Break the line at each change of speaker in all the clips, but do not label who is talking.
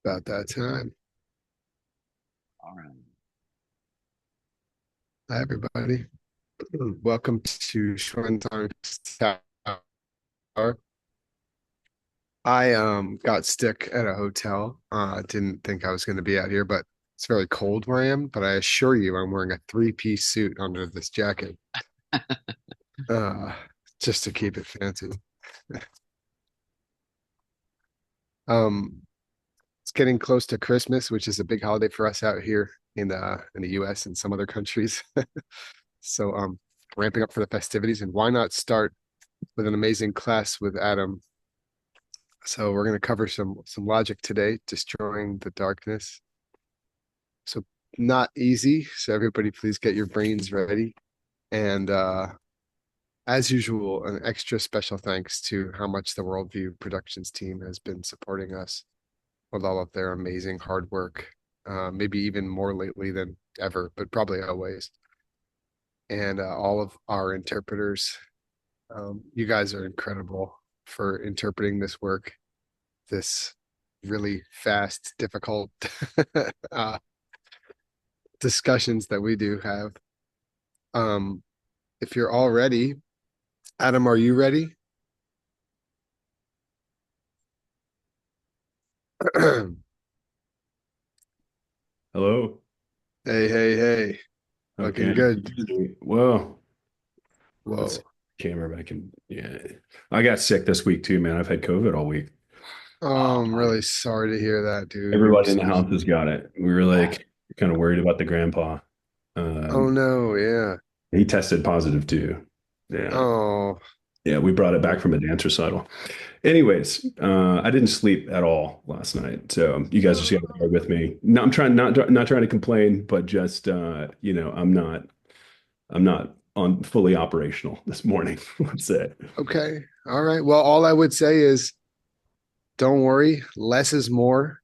About that time.
All right.
Hi, everybody. Welcome to Xuanzang Tower. I got stuck at a hotel. Didn't think I was going to be out here, but it's very cold where I am. But I assure you, I'm wearing a three-piece suit under this jacket, uh, just to keep it fancy. Um, it's getting close to Christmas, which is a big holiday for us out here in the US and some other countries. So ramping up for the festivities, and why not start with an amazing class with Adam. So we're going to cover some logic today, destroying the darkness. So not easy. So everybody, please get your brains ready. And as usual, an extra special thanks to how much the Worldview Productions team has been supporting us with all of their amazing hard work. Maybe even more lately than ever, but probably always. And all of our interpreters, you guys are incredible for interpreting this work, this really fast, difficult uh, discussions that we do have. Um, if you're all ready, Adam, are you ready? Hey,
Hello.
hey.
Okay.
Looking good.
Whoa. Let's see.
Whoa.
Camera back in. Yeah. I got sick this week too, man. I've had COVID all week.
Oh, I'm really sorry to hear that, dude. I'm
Everybody in the
so
house has got it. We were like kind of worried about the grandpa.
Oh
Um,
no, yeah.
he tested positive too. Yeah.
Oh,
Yeah. We brought it back from a dance recital. Anyways, I didn't sleep at all last night. So you guys just got to bear with me. No, I'm trying not trying to complain, but just I'm not on fully operational this morning. Let's say.
okay. All right. Well, all I would say is don't worry, less is more.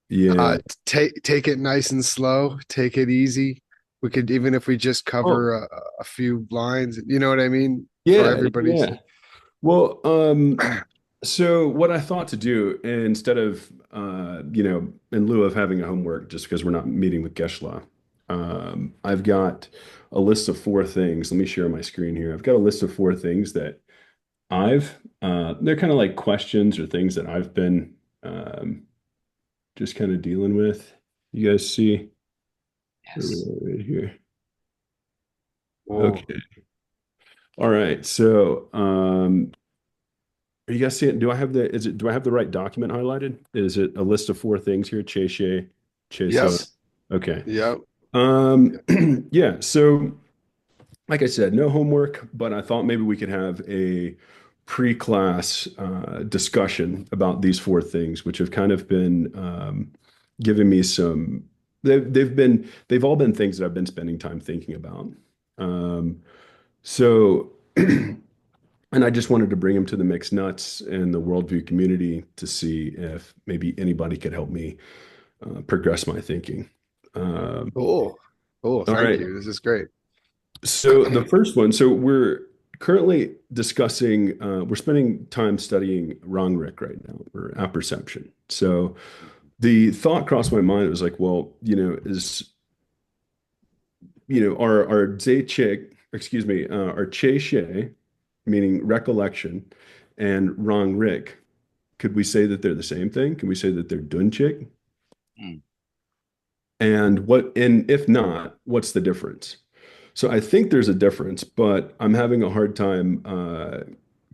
Yeah.
Take it nice and slow, take it easy. We could, even if we just
Oh,
cover a few lines, you know what I mean, for
yeah,
everybody's.
yeah. Well, so what I thought to do instead of in lieu of having a homework, just because we're not meeting with Geshe, I've got a list of four things. Let me share my screen here. I've got a list of four things that they're kind of like questions or things that I've been just kind of dealing with. You guys see
Yes.
right here.
Oh,
Okay. All right. So, are you guys seeing? Do I have the right document highlighted? Is it a list of four things here? Che.
yes.
Okay.
Yep.
Um, yeah. So, like I said, no homework, but I thought maybe we could have a pre-class discussion about these four things, which have kind of been giving me some. They've all been things that I've been spending time thinking about. Um, so. And I just wanted to bring him to the mixed nuts and the worldview community to see if maybe anybody could help me progress my thinking. Um,
Cool. Cool.
all
Thank
right.
you. This is great.
So the first one, so we're currently discussing, we're spending time studying wrong Rick right now, or apperception. So the thought crossed my mind, it was like, well, our our Che She, meaning recollection, and wrong Rick, could we say that they're the same thing? Can we say that they're Dunchik? Hmm. And if not, what's the difference? So I think there's a difference, but I'm having a hard time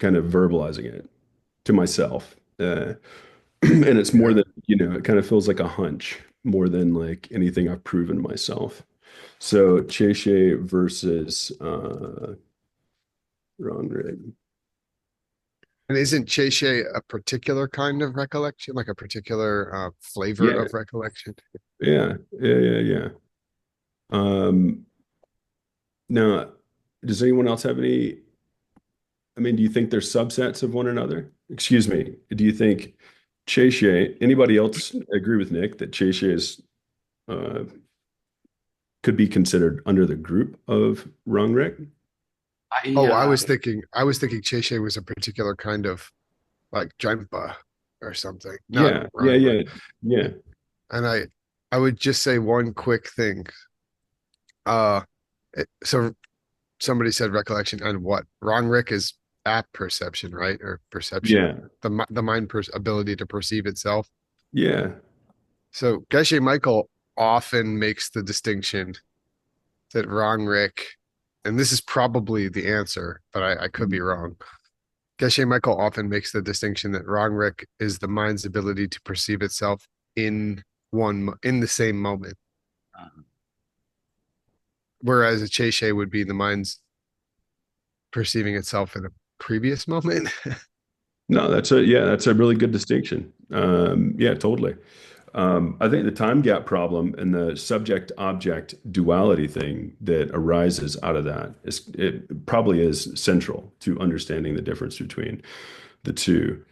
kind of verbalizing it to myself. And it's more
Yeah.
than, it kind of feels like a hunch more than like anything I've proven myself. So Cheche versus wrong rig.
And isn't Che a particular kind of recollection, like a particular flavor
Yeah,
of recollection?
yeah. Um, Now, does anyone else have any? I mean, do you think they're subsets of one another? Excuse me. Do you think Cheche, anybody else agree with Nick that Cheche is uh, could be considered under the group of Rangrick? I
Oh, I was thinking Che was a particular kind of like jumpa or something. Not
Yeah, yeah,
wrong, right?
yeah, yeah.
And I would just say one quick thing. Uh, so somebody said recollection and what? Wrong, Rick, is app perception, right? Or perception,
Yeah.
the mind ability to perceive itself.
Yeah.
So Geshe Michael often makes the distinction that wrong, Rick, and this is probably the answer, but I could be wrong. Geshe Michael often makes the distinction that wrong, Rick, is the mind's ability to perceive itself in in the same moment, whereas a Che would be the mind's perceiving itself in a previous moment.
No, that's a really good distinction. Yeah, totally. I think the time gap problem and the subject object duality thing that arises out of that is it probably is central to understanding the difference between the two.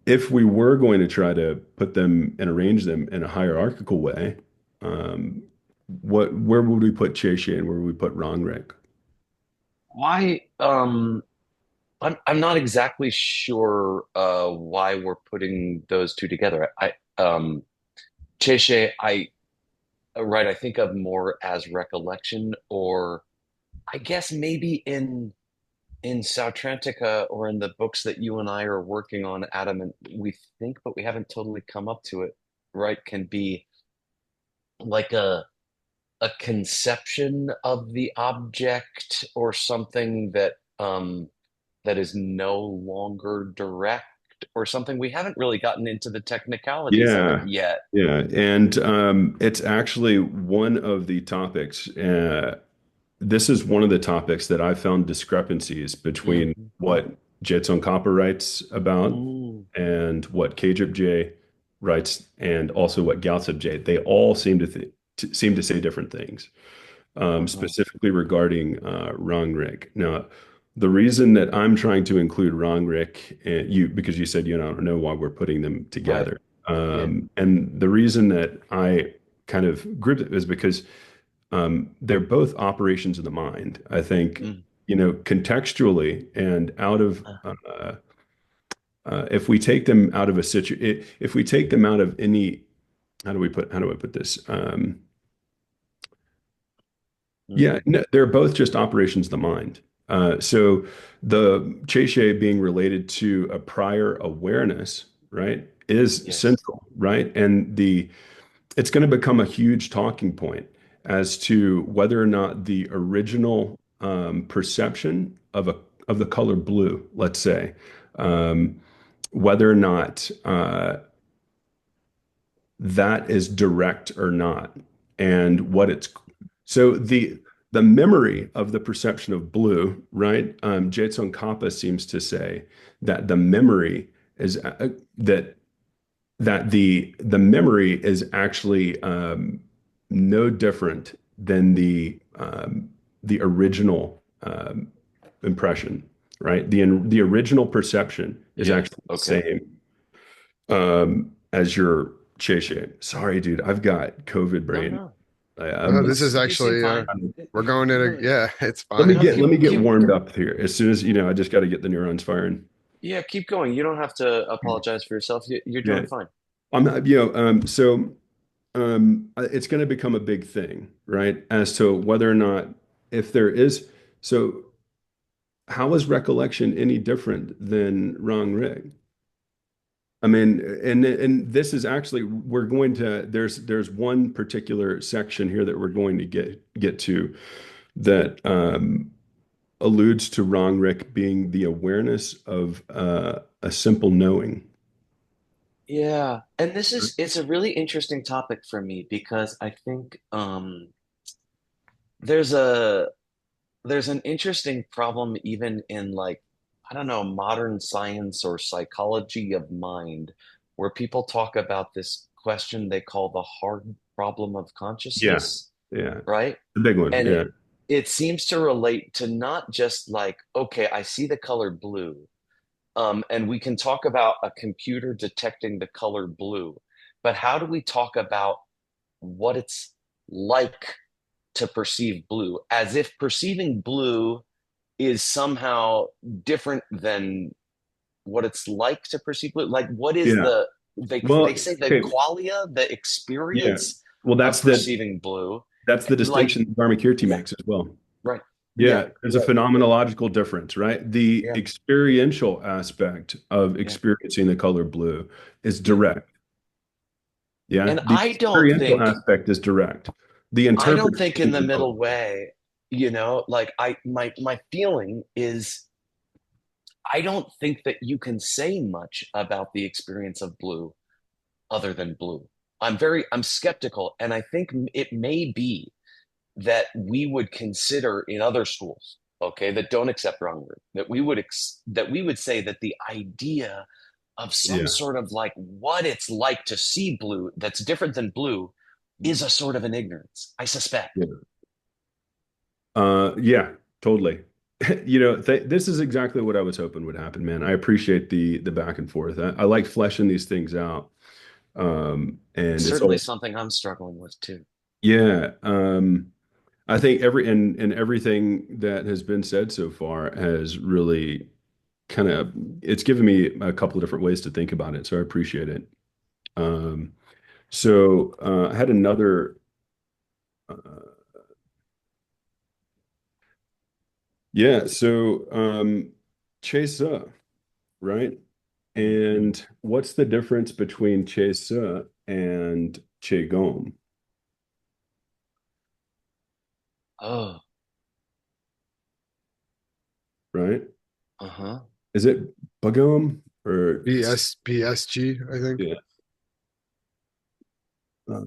If we were going to try to put them and arrange them in a hierarchical way, um, where would we put Cheshe and where would we put Rongrek?
Why? I'm not exactly sure why we're putting those two together. Geshe, right, I think of more as recollection, or I guess maybe in Sautrantica or in the books that you and I are working on, Adam, and we think, but we haven't totally come up to it, right? Can be like a conception of the object or something that that is no longer direct or something. We haven't really gotten into the technicalities of it
Yeah,
yet.
yeah, and it's actually one of the topics. This is one of the topics that I found discrepancies between
Mhm.
what Jetson Copper writes about
Mm.
and what Kjip J writes, and also what Galsup J. They all seem to say different things,
Mhm.
specifically regarding Rangrig. Now, the reason that I'm trying to include Rangrig and you, because you said you don't know why we're putting them
Right.
together,
Yeah.
and the reason that I kind of gripped it is because they're both operations of the mind. I think,
Mm.
contextually and out of
Uh,
if we take them out of a if we take them out of any, how do I put this? Yeah,
mhm.
no, they're both just operations of the mind. So the Cheche being related to a prior awareness, right, is
Yes.
central, right? And it's going to become a huge talking point as to whether or not the original perception of the color blue, let's say, um, whether or not that is direct or not, and what it's so the memory of the perception of blue, right? Jetson Kappa seems to say that the memory is that the memory is actually no different than the original impression, right? The original perception is
Yeah.
actually the
Okay.
same as your Cheche. Sorry, dude, I've got COVID
No,
brain.
no.
This is
You seem
actually
fine.
we're going in a
No,
yeah, it's
let me
fine.
no,
get let me
keep
get
keep
warmed up here. As soon as I just got to get the neurons firing.
yeah, keep going. You don't have to apologize for yourself. You're
Yeah,
doing fine.
I'm not, so it's going to become a big thing, right? As to whether or not if there is, so how is recollection any different than wrong rig? I mean, and this is actually we're going to there's one particular section here that we're going to get to that alludes to wrong Rick being the awareness of a simple knowing.
Yeah, and it's a really interesting topic for me because I think there's a there's an interesting problem even in like I don't know modern science or psychology of mind where people talk about this question they call the hard problem of
Yeah,
consciousness,
yeah,
right?
the big one.
And
Yeah,
it seems to relate to not just like okay, I see the color blue. And we can talk about a computer detecting the color blue, but how do we talk about what it's like to perceive blue as if perceiving blue is somehow different than what it's like to perceive blue? Like, what is
yeah.
They
Well,
say the
okay,
qualia, the
yeah.
experience
Well,
of perceiving blue,
that's the
like
distinction that Dharmakirti
yeah,
makes as well.
right, yeah,
Yeah, there's a phenomenological difference, right? The
yeah,
experiential aspect of
yeah.
experiencing the color blue is
Yeah.
direct. Yeah,
And
the experiential aspect is direct. The
I don't think in
interpretation
the
is
middle
both.
way, like my feeling is I don't think that you can say much about the experience of blue other than blue. I'm skeptical, and I think it may be that we would consider in other schools, okay, that don't accept wrong root, that we would say that the idea of some
Yeah,
sort of like what it's like to see blue that's different than blue is a sort of an ignorance, I suspect.
yeah, yeah, totally. This is exactly what I was hoping would happen, man. I appreciate the back and forth. I like fleshing these things out. And it's
Certainly
all,
something I'm struggling with too.
yeah. I think and everything that has been said so far has really kind of it's given me a couple of different ways to think about it. So I appreciate it. Um, I had another yeah, Chase, right? And what's the difference between Chase and Che Gom,
Oh,
right?
uh-huh.
Is it Bagom or
BSG, I think.
yeah? Uh,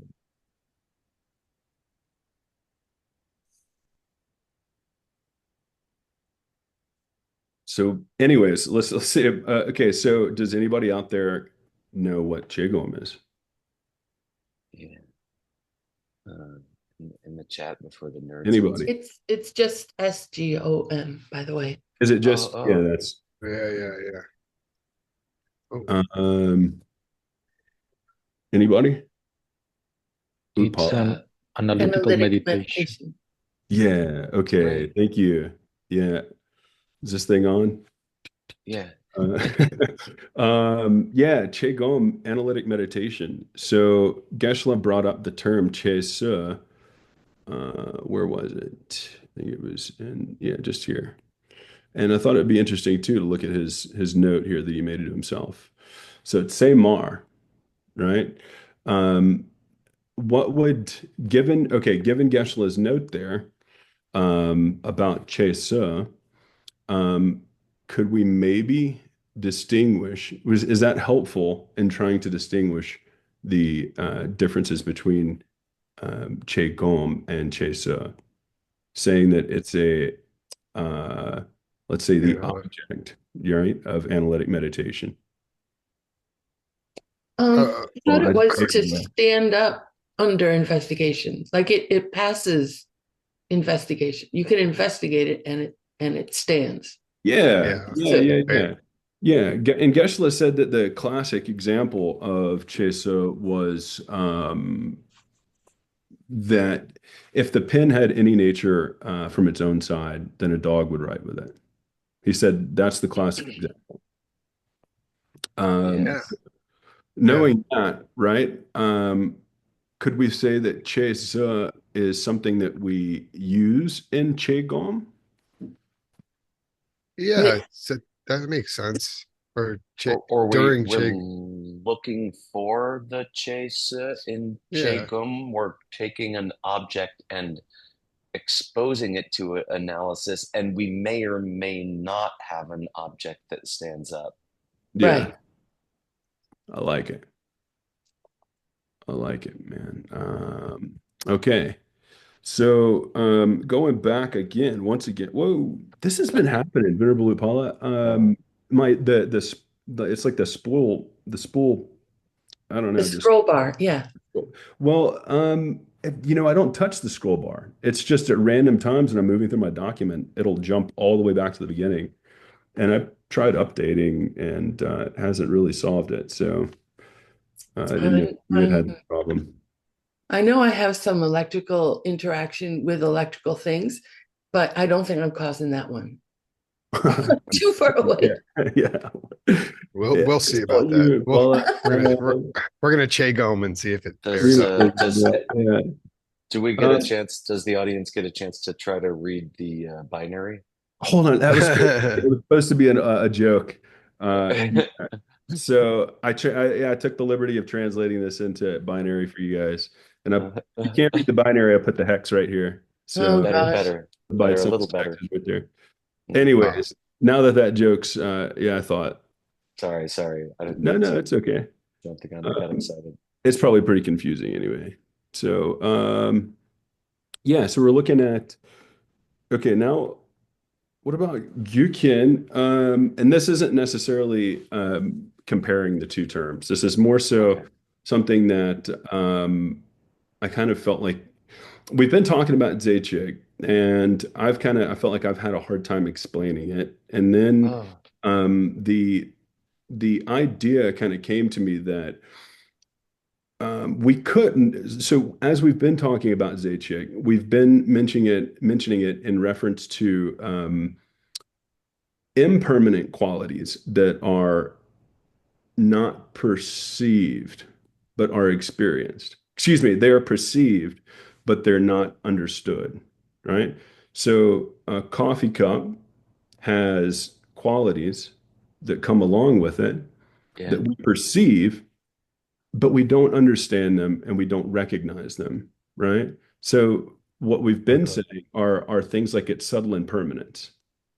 so, anyways, let's see. Okay, so does anybody out there know what Che Gom is?
Yeah. Uh, in the chat before the nerds
Anybody?
answer.
It's just SGOM, by the way.
Is it
Oh,
just yeah?
oh,
That's
Yeah, yeah, yeah. Oh,
um. Anybody?
It's
Utpal.
an
uh,
analytical
Analytic
meditation.
meditation.
Yeah. Okay.
right.
Thank you. Yeah. Is this thing on?
Yeah.
Uh, yeah, Qigong, analytic meditation. So Geshe brought up the term Che Su. Where was it? I think it was in, yeah, just here. And I thought it'd be interesting too to look at his note here that he made it himself. So it's Say Mar, right? Um, what would given Geshe note there about Che Su, um, could we maybe is that helpful in trying to distinguish the differences between Che Gom and Che Se, saying that it's uh, let's say the
yeah.
object, right, of analytic meditation.
Uh,
I thought
Well,
it was
I-
to stand up under investigation. Like it passes investigation. You can investigate it and it stands.
yeah,
yeah,
yeah,
So
yeah,
yeah,
yeah. Yeah, and Geshe said that the classic example of Che Se was that if the pen had any nature from its own side, then a dog would write with it. He said that's the classic example.
Yeah.
yeah,
Um,
yeah,
knowing that, right? Could we say that Che Su is something that we use in Qigong?
yeah. So that makes sense. Or
Or
during
we're
Chig,
looking for the chase in
yeah,
Chegum. We're taking an object and exposing it to analysis, and we may or may not have an object that stands up.
Yeah,
right.
I like it. I like it, man. Okay. So going back again, once again, whoa, this has been happening, Venerable Upala. My the it's like the spool, I don't
The
know, just
scroll bar, yeah.
well, I don't touch the scroll bar. It's just at random times when I'm moving through my document, it'll jump all the way back to the beginning. And I've tried updating and it hasn't really solved it. So I didn't know if you had
I'm,
the problem.
I know I have some electrical interaction with electrical things, but I don't think I'm causing that one. Too far away.
Yeah, yeah, yeah.
We'll see
Paul,
about that.
Paula,
We're gonna Che Gome and see if it bears
Does
out.
yeah.
do we get a chance? Does the audience get a chance to try to read the binary?
Hold on, that was it was supposed to be a joke. Yeah. So I took the liberty of translating this into binary for you guys, and you can't read the binary. I put the hex right here,
Oh
so
Better,
gosh.
better,
by
better, a
some
little
respect
better.
is right there.
Mm.
Ah,
Anyways, now that joke's, yeah, I thought,
Sorry. I didn't
no,
mean
no,
to
it's okay.
jump the gun. I got
Um,
excited.
it's probably pretty confusing anyway. So, yeah, so we're looking at, okay, now what about Yukin? And this isn't necessarily comparing the two terms. This is more so
Okay.
something that I kind of felt like we've been talking about Zaychik, and I felt like I've had a hard time explaining it. And then
Oh,
the idea kind of came to me that we couldn't. So as we've been talking about Zaychik, we've been mentioning it in reference to impermanent qualities that are not perceived but are experienced. Excuse me, they are perceived but they're not understood, right? So a coffee cup has qualities that come along with it
yeah.
that we perceive, but we don't understand them and we don't recognize them, right? So what we've been
Okay.
saying are things like its subtle impermanence,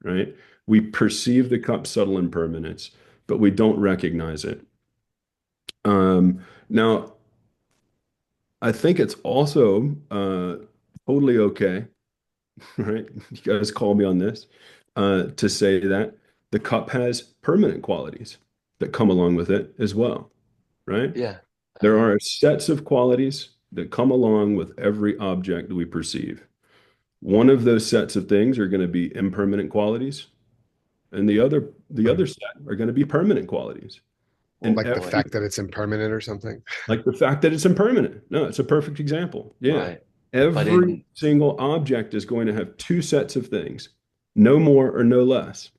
right? We perceive the cup's subtle impermanence, but we don't recognize it. Now, I think it's also totally okay, right? You guys call me on this, to say that the cup has permanent qualities that come along with it as well, right?
Yeah.
There
Uh-huh.
are sets of qualities that come along with every object that we perceive. One of those sets of things are going to be impermanent qualities, and the other set are going to be permanent qualities.
Oh
And
like the
boy.
fact that it's impermanent or something.
like the fact that it's impermanent. No, it's a perfect example. Yeah.
Right. But
Every
in
single object is going to have two sets of things, no more or no less.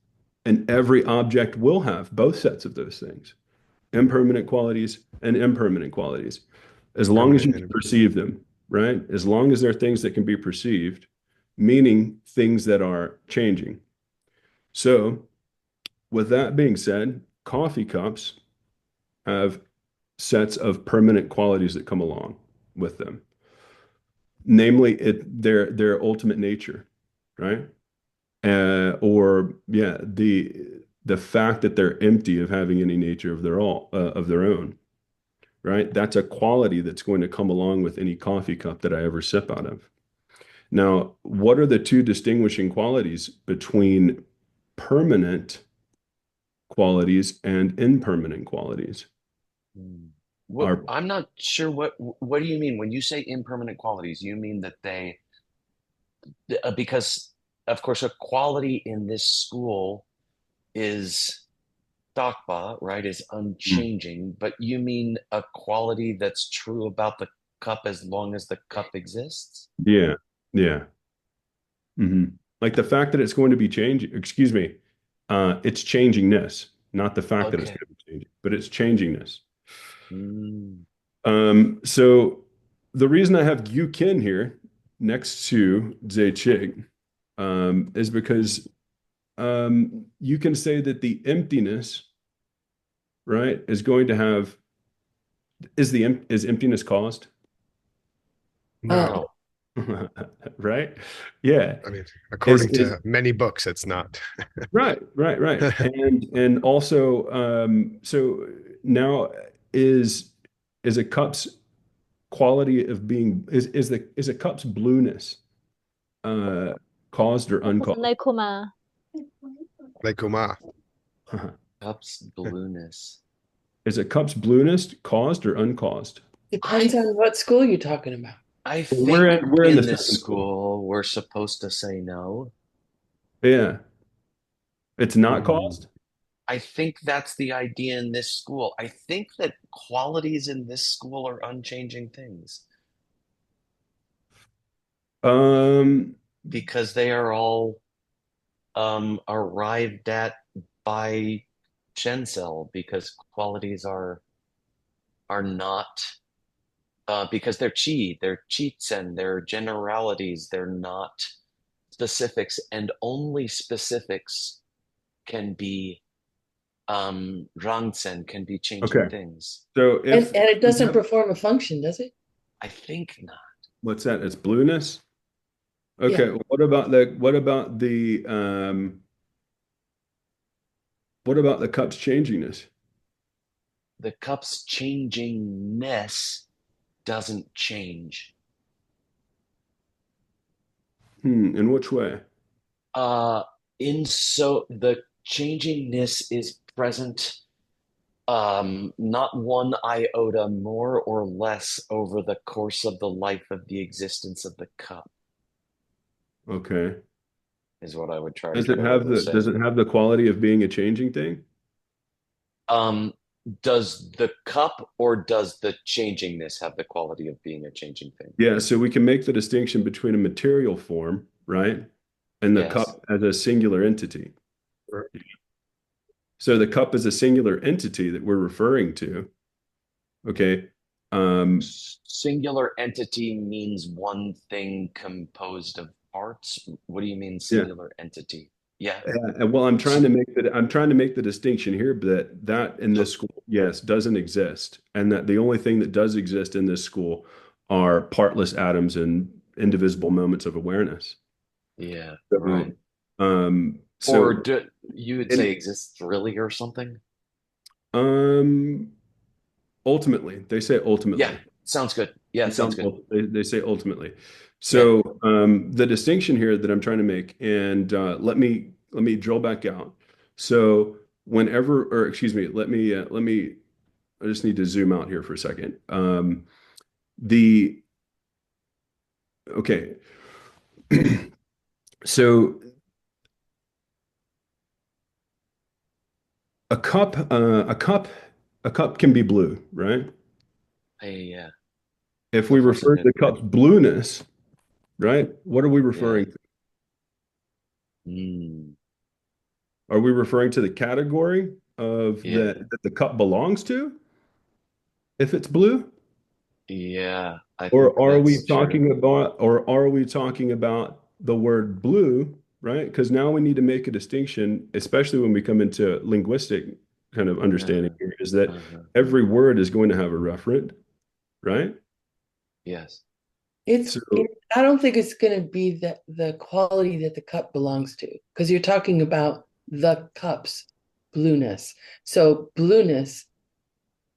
And every object will have both sets of those things, impermanent qualities and impermanent qualities, as long as you
Permanent
can
and
perceive them, right? As long as they're things that can be perceived, meaning things that are changing. So, with that being said, coffee cups have sets of permanent qualities that come along with them, namely their ultimate nature, right? Or yeah, the fact that they're empty of having any nature of their own, right? That's a quality that's going to come along with any coffee cup that I ever sip out of. Now, what are the two distinguishing qualities between permanent qualities and impermanent qualities?
Hmm. What
Are
I'm not sure what do you mean when you say impermanent qualities? You mean that because of course a quality in this school is Dakpa, right, is unchanging, but you mean a quality that's true about the cup as long as the cup exists?
yeah, yeah. Like the fact that it's going to be changing, excuse me, it's changingness, not the fact that it's
Okay.
going to be changing, but it's changingness.
Mm,
So the reason I have Yu Kin here next to Zhe Chig is because you can say that the emptiness, right, is going to have is emptiness caused,
no.
no.
right? Yeah,
I mean,
is
according to many books, it's not.
right, and also so now is is a cup's quality of being is a cup's blueness uh caused or
ใน
uncaused?
ครูมา
Like Kuma.
Cup's blueness.
Is a cup's blueness caused or uncaused?
Depends on what school you're talking about.
I
We're
think
in the
in this
second school.
school we're supposed to say no.
Yeah, it's not
Hmm.
caused.
I think that's the idea in this school. I think that qualities in this school are unchanging things
Um,
because they are all arrived at by Shenzhou because qualities are not because they're cheats and they're generalities, they're not specifics, and only specifics can be rangsen, can be changing
Okay.
things.
So
And it doesn't perform a function, does it?
I think not.
what's that? It's blueness.
Yeah.
Okay. What about the cup's changiness?
The cup's changingness doesn't change.
In which way?
Uh, in so the changingness is present, not one iota more or less over the course of the life of the existence of the cup,
Okay.
is what I would try to
Does
get
it have
over
the does
saying.
it have the quality of being a changing thing?
Um, does the cup or does the changingness have the quality of being a changing thing?
Yeah, so we can make the distinction between a material form, right? And the
Yes.
cup as a singular entity.
Right.
So the cup is a singular entity that we're referring to. Okay. Um,
Singular entity means one thing composed of parts. What do you mean
yeah.
singular entity? Yeah.
Well, I'm trying to make the distinction here that in this school, yes, doesn't exist, and that the only thing that does exist in this school are partless atoms and indivisible moments of awareness.
Yeah,
So,
right. Or
so
you would say
and
exists really or something?
um, ultimately, they say
Yeah,
ultimately.
sounds good. Yeah, sounds good.
They say ultimately.
Yeah.
So the distinction here that I'm trying to make, and let me drill back out. So whenever, or excuse me, let me. I just need to zoom out here for a second. The okay. So a cup, a cup can be blue, right?
Yeah,
If
so
we
far so
refer to
good.
the cup's blueness, right? What are we
Yeah.
referring to?
Mm,
Are we referring to the category of
yeah.
that the cup belongs to if it's blue?
Yeah, I think
Or
that's true.
are we talking about the word blue, right? Because now we need to make a distinction, especially when we come into linguistic kind of understanding
Uh-huh.
here, is that
Uh-huh.
every word is going to have a referent, right?
Yes.
So
I don't think it's going to be the quality that the cup belongs to, because you're talking about the cup's blueness. So blueness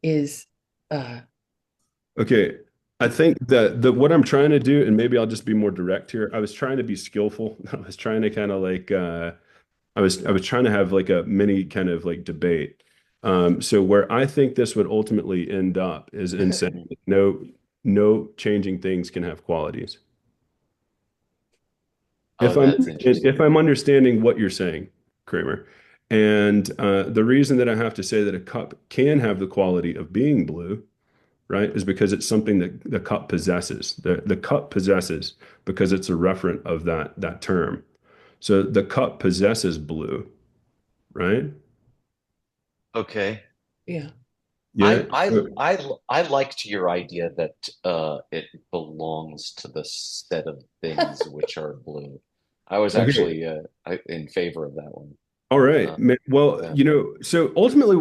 is uh
okay, I think that the what I'm trying to do, and maybe I'll just be more direct here. I was trying to be skillful. I was trying to kind of like I was trying to have like a mini kind of like debate. So where I think this would ultimately end up is in saying
Mm.
that no changing things can have qualities.
Oh, that's interesting.
If I'm understanding what you're saying, Kramer, and the reason that I have to say that a cup can have the quality of being blue, right, is because it's something that the cup possesses. The cup possesses because it's a referent of that term. So the cup possesses blue, right?
Okay.
yeah.
Yeah.
I liked your idea that it belongs to the set of things which are blue. I was
Okay.
actually in favor of that one.
All right.
Uh,
Well,
yeah.
you know, so ultimately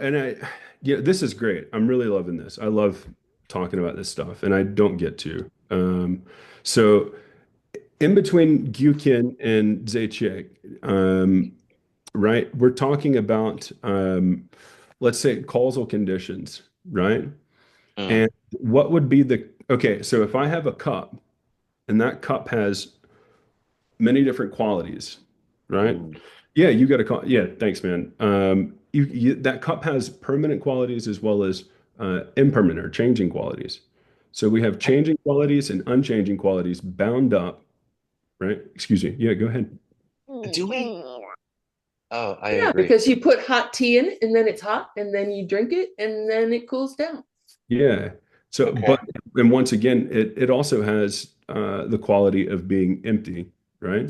and yeah, this is great. I'm really loving this. I love talking about this stuff and I don't get to. So in between Gyukin and Zaychek, right, we're talking about, let's say causal conditions, right?
Mm,
And what would be okay, so if I have a cup and that cup has many different qualities, right?
mm.
Yeah, you got to call. Yeah, thanks, man. That cup has permanent qualities as well as impermanent or changing qualities. So we have
I,
changing qualities and unchanging qualities bound up, right? Excuse me. Yeah, go ahead.
do we? Oh, I
Yeah,
agree.
because you put hot tea in it and then it's hot and then you drink it and then it cools down.
Yeah. So,
Okay.
and once again, it also has the quality of being empty, right?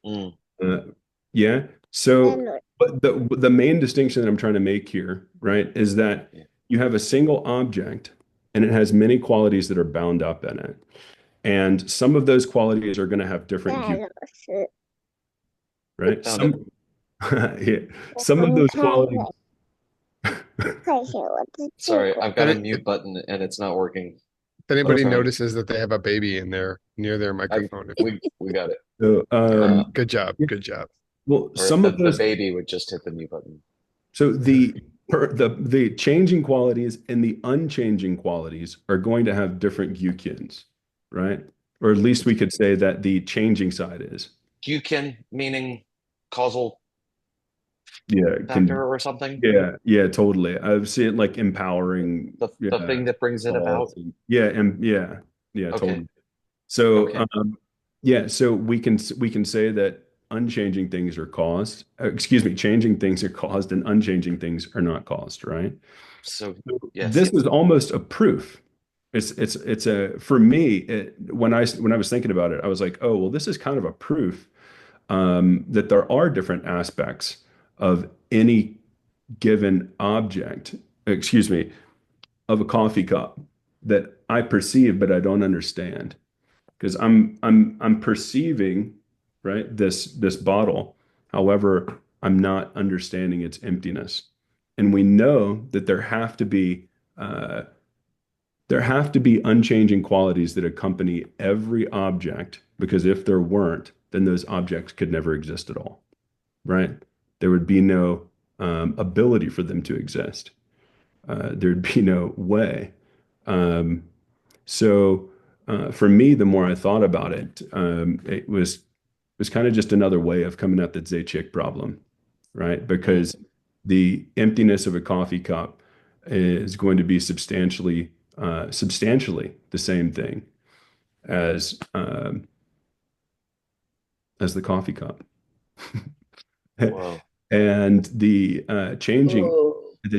Mm,
Uh, Yeah. So, but the main distinction that I'm trying to make here, right, is that
Yeah.
you have a single object and it has many qualities that are bound up in it. And some of those qualities are going to have different hue, right?
Found it.
Yeah, some of those qualities.
Sorry, I've got a
If
mute button and it's not working. I'm
anybody
trying.
notices that they have a baby in there near their
I
microphone, if
we got it.
So,
Uh,
good job, good job.
well,
or if
some of
the
those.
baby would just hit the mute button.
So the changing qualities and the unchanging qualities are going to have different gyukins, right? Or at least we could say that the changing side is.
Gyukin meaning causal
Yeah,
factor or something.
yeah, totally. I've seen it like empowering,
The
yeah,
thing that brings it about.
thoughts yeah, and yeah,
Okay.
totally. So,
Okay.
yeah, so we can say that unchanging things are caused. Excuse me, changing things are caused, and unchanging things are not caused, right?
So
So
yes.
this is almost a proof. It's a for me when I was thinking about it, I was like, oh well, this is kind of a proof that there are different aspects of any given object. Excuse me, of a coffee cup that I perceive but I don't understand because I'm perceiving right this bottle. However, I'm not understanding its emptiness, and we know that uh, there have to be unchanging qualities that accompany every object because if there weren't, then those objects could never exist at all, right? There would be no ability for them to exist. There'd be no way. Um, so for me, the more I thought about it, it was kind of just another way of coming at the Zachick problem, right?
Mm.
Because the emptiness of a coffee cup is going to be substantially the same thing as as the coffee cup.
Whoa.
And
Oh,
the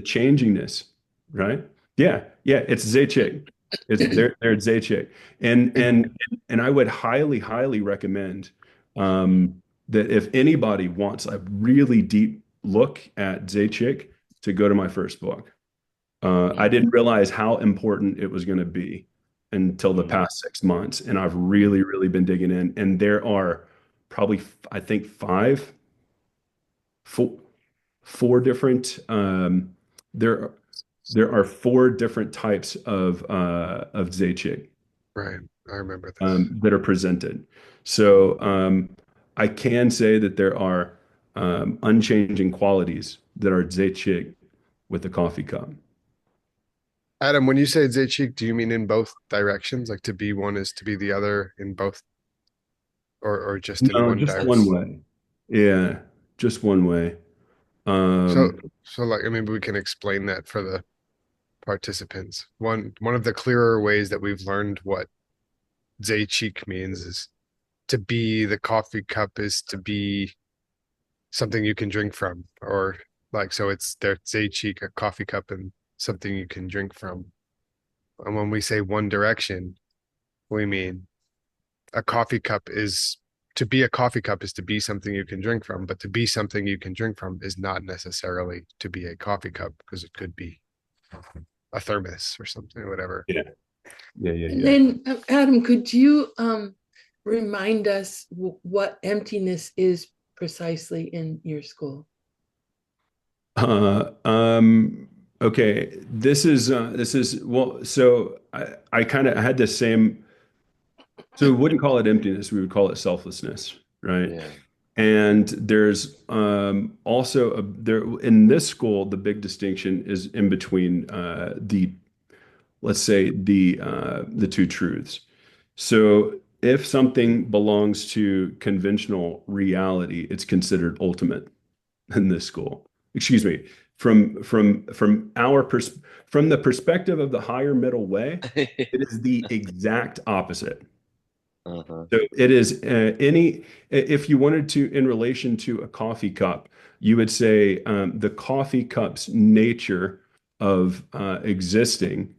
changingness, right? Yeah, it's Zachick. It's they're Zachick. And
It,
and and I would highly recommend that if anybody wants a really deep look at Zachick, to go to my first book. I
Mm.
didn't realize how important it was going to be until the
Mm.
past 6 months, and I've really been digging in. And there are probably, I think, four, four different. There, there are four different types of Zachick
right, I remember this.
that are presented. So I can say that there are unchanging qualities that are Zachick with the coffee cup.
Adam, when you say Zaychik, do you mean in both directions? Like to be one is to be the other in both, or just in
No,
one
just
direction?
one
That's
way. Yeah, just one way.
So,
Um,
so like, I mean, we can explain that for the participants. One of the clearer ways that we've learned what Zaychik means is to be the coffee cup is to be something you can drink from, or like, so it's their Zaychik, a coffee cup and something you can drink from. And when we say one direction, we mean a coffee cup is to be a coffee cup is to be something you can drink from, but to be something you can drink from is not necessarily to be a coffee cup because it could be a thermos or something, whatever.
yeah,
and
yeah.
then Adam, could you remind us what emptiness is precisely in your school?
Uh, um, okay, this is well. So I kind of had the same. So we wouldn't call it emptiness. We would call it selflessness, right?
yeah.
And there's also there in this school, the big distinction is in between the let's say the two truths. So if something belongs to conventional reality, it's considered ultimate in this school. Excuse me, from the perspective of the higher middle way, it is the exact opposite.
Uh-huh.
So it is if you wanted to, in relation to a coffee cup, you would say the coffee cup's nature of existing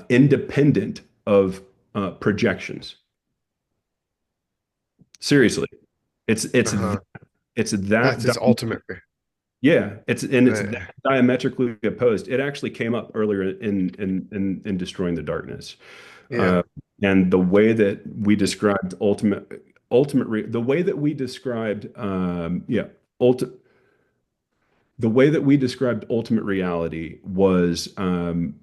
independent of projections. Seriously, it's
Uh-huh.
it's
That's
that
his ultimate.
yeah, it's
Uh,
that diametrically opposed. It actually came up earlier in Destroying the Darkness.
yeah.
Uh, and the way that we described the way that we described ulti the way that we described ultimate reality was the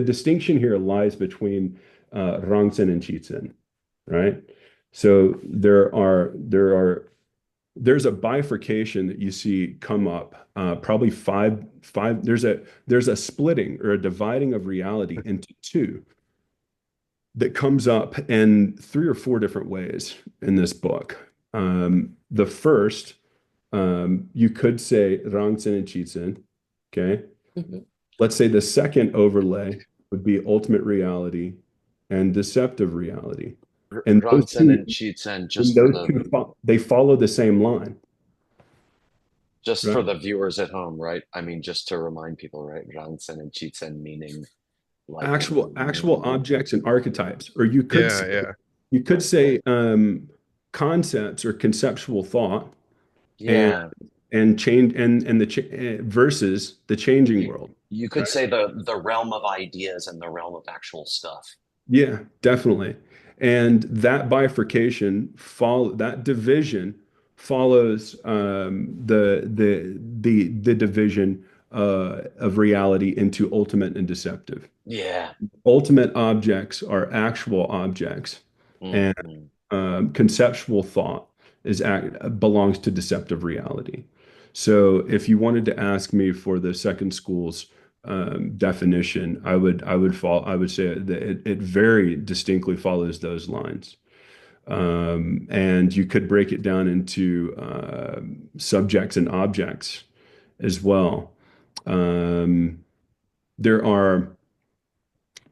distinction here lies between Rangsen and Chitzen, right? So there's a bifurcation that you see come up probably five there's a splitting or a dividing of reality into two that comes up in three or four different ways in this book. The first, you could say Rangsen and Chitzen, okay?
Mhm.
Let's say the second overlay would be ultimate reality and deceptive reality. And
Rangsen and Chichen,
they follow the same line,
just for
right?
the viewers at home, right? I mean, just to remind people, right? Rangsen and Chichen meaning like,
Actual objects and archetypes, or
Yeah, yeah.
you could say concepts or conceptual thought and
yeah,
change and versus the changing
you
world,
you could
right?
say the realm of ideas and the realm of actual stuff.
Yeah, definitely. And that bifurcation follow that division follows the division of reality into ultimate and deceptive.
Yeah.
Ultimate objects are actual objects, and
Hmm.
conceptual thought belongs to deceptive reality. So, if you wanted to ask me for the second school's definition, I would say that it very distinctly follows those lines. And you could break it down into subjects and objects as well. Um, there are,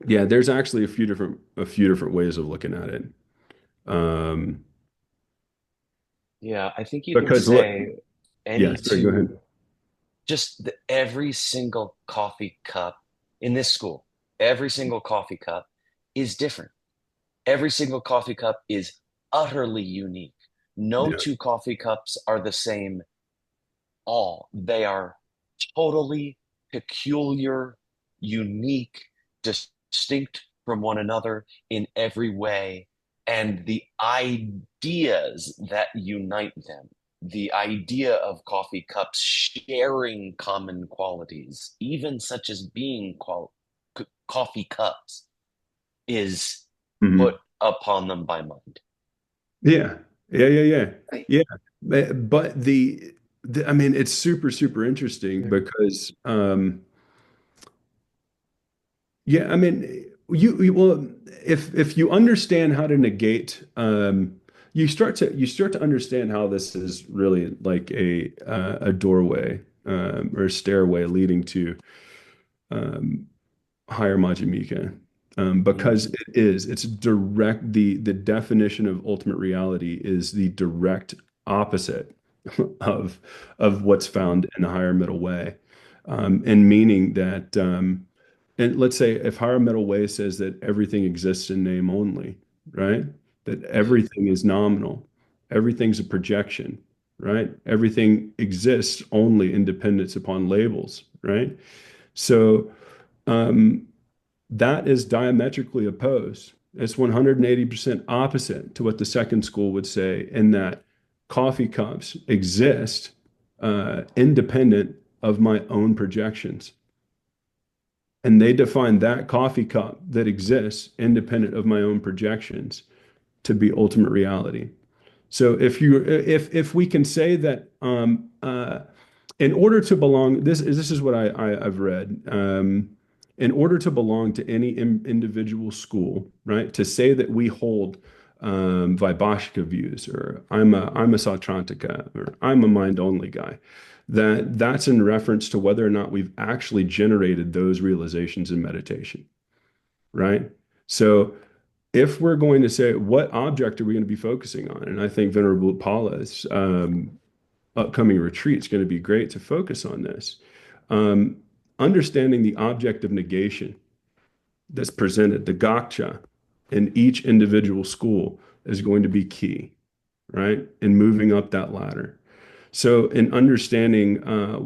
yeah, there's actually a few different ways of looking at it. Um,
Yeah, I think you could
because look,
say
yeah,
any
sorry, go
two,
ahead.
every single coffee cup in this school, every single coffee cup is different. Every single coffee cup is utterly unique. No
Yeah.
two coffee cups are the same all. They are totally peculiar, unique, distinct from one another in every way. And the ideas that unite them, the idea of coffee cups sharing common qualities, even such as being coffee cups, is put
Mhm.
upon them by mind.
Yeah. Yeah, yeah, yeah.
Right.
Yeah. But I mean, it's super interesting
Yeah.
because yeah, I mean, well, if you understand how to negate, you start to understand how this is really like a doorway or a stairway leading to um, higher Majjhimika. Because
Mhm.
it's direct, the definition of ultimate reality is the direct opposite of what's found in the higher middle way. And meaning that and let's say if higher middle way says that everything exists in name only, right? That everything is nominal, everything's a projection, right? Everything exists only in dependence upon labels, right? So um, that is diametrically opposed. It's 180% opposite to what the second school would say, in that coffee cups exist independent of my own projections. And they define that coffee cup that exists independent of my own projections to be ultimate reality. So if we can say that in order to belong, this is what I've read. In order to belong to any individual school, right? To say that we hold Vaibhashika views, or I'm a Sautrantika, or I'm a mind only guy, that's in reference to whether or not we've actually generated those realizations in meditation, right? So if we're going to say what object are we going to be focusing on, and I think Venerable Paula's upcoming retreat is going to be great to focus on this. Um, Understanding the object of negation that's presented, the gotcha, in each individual school is going to be key. right? And moving up that ladder. So, in understanding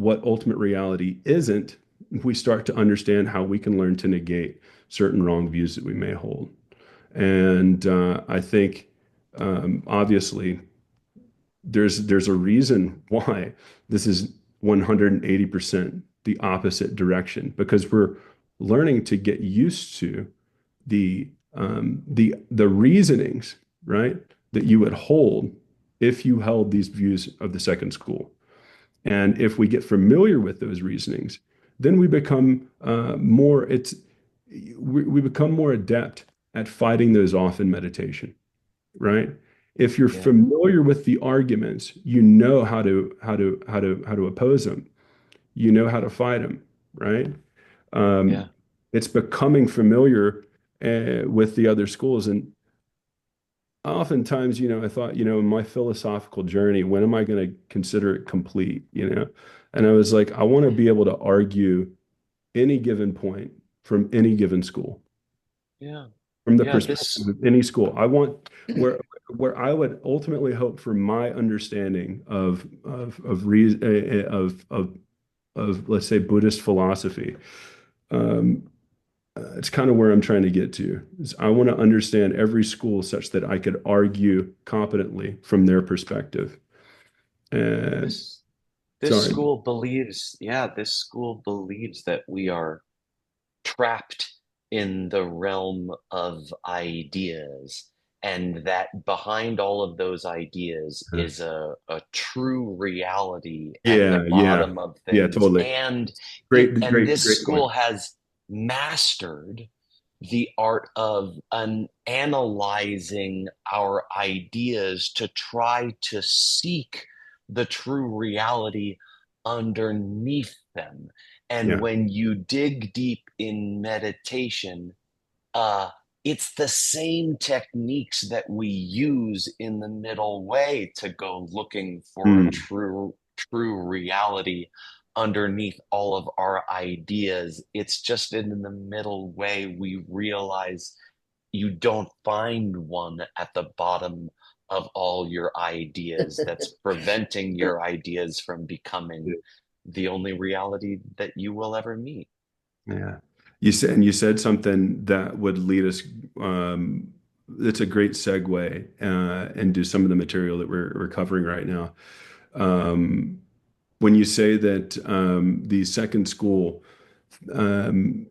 what ultimate reality isn't, we start to understand how we can learn to negate certain wrong views that we may hold. And I think, obviously, there's a reason why this is 180% the opposite direction because we're learning to get used to the reasonings, right, that you would hold if you held these views of the second school. And if we get familiar with those reasonings, then we become we become more adept at fighting those off in meditation, right? If you're
Yeah.
familiar with the arguments, you know how to oppose them. You know how to fight them, right?
Yeah.
Um, it's becoming familiar with the other schools. And oftentimes, I thought, in my philosophical journey, when am I going to consider it complete, And I was like, I want to be able to argue any given point from any given school,
Yeah.
from the
Yeah.
perspective
This,
of any school. I want where I would ultimately hope for my understanding of let's say Buddhist philosophy. Um, it's kind of where I'm trying to get to. Is I want to understand every school such that I could argue competently from their perspective. And
this, this
sorry,
school believes, yeah, this school believes that we are trapped in the realm of ideas, and that behind all of those ideas is a true reality at the
yeah, yeah,
bottom of
yeah,
things.
totally.
And
Great,
and
great,
this
great point.
school has mastered the art of analyzing our ideas to try to seek the true reality underneath them. And
Yeah.
when you dig deep in meditation, uh, it's the same techniques that we use in the middle way to go looking for a
Mm.
true reality underneath all of our ideas. It's just in the middle way we realize you don't find one at the bottom of all your ideas that's preventing your ideas from becoming the only reality that you will ever meet.
Yeah. You said something that would lead us, it's a great segue into some of the material that we're covering right now. Um, when you say that the second school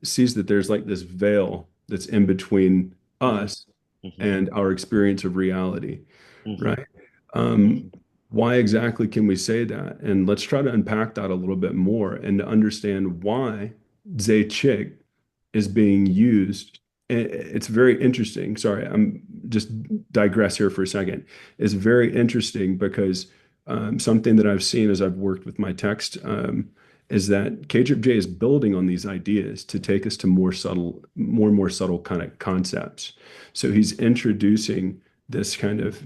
sees that there's like this veil that's in between
Mm-hmm,
us
mm-hmm,
and our experience of reality,
mm-hmm,
right? Um,
mm-hmm.
why exactly can we say that? And let's try to unpack that a little bit more and to understand why Zhe is being used. It's very interesting. Sorry, I'm just digress here for a second. It's very interesting because something that I've seen as I've worked with my text is that KJJ is building on these ideas to take us to more and more subtle kind of concepts. So he's introducing this kind of,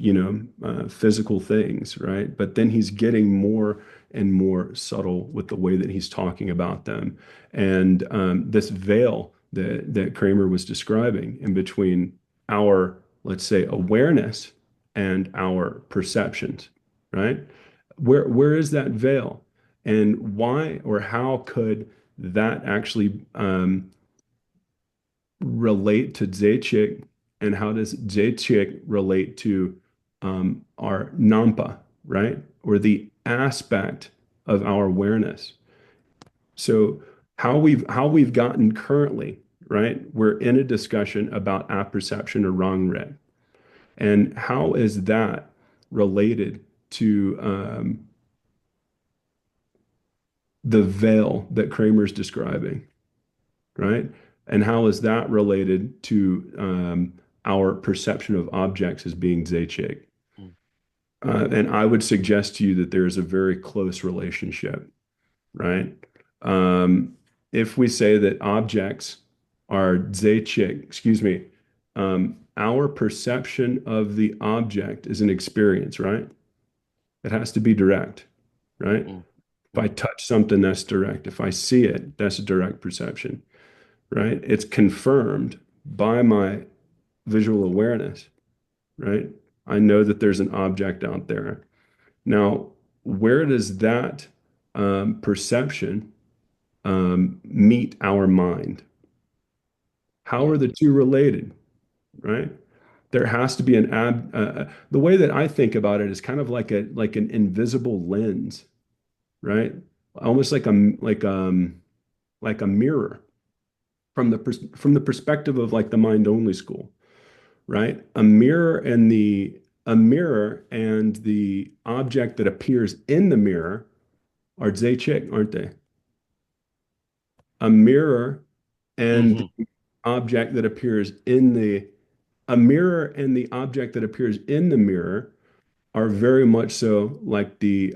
physical things, right? But then he's getting more and more subtle with the way that he's talking about them. And this veil that Kramer was describing in between our, let's say, awareness and our perceptions, right? Where is that veil? And why or how could that actually relate to Zechik, and how does Zechik relate to our Nampa, right? Or the aspect of our awareness. So how we've gotten currently, right? We're in a discussion about apperception or wrong red. And how is that related to the veil that Kramer's describing, right? And how is that related to our perception of objects as being Zeichik? And I would suggest to you that there is a very close relationship, right? Um, if we say that objects are Zeichik, excuse me, our perception of the object is an experience, right? It has to be direct, right? If I touch something, that's direct. If I see it, that's a direct perception, right? It's confirmed by my visual awareness, right? I know that there's an object out there. Now, where does that perception meet our mind? How
Yeah.
are the two related, right? There has to be the way that I think about it is kind of like an invisible lens, right? Almost like a mirror from the perspective of like the mind only school, right? A mirror and the object that appears in the mirror are Zechik, aren't they? A mirror and
Hmm.
the object that appears in the a mirror and the object that appears in the mirror are very much so like the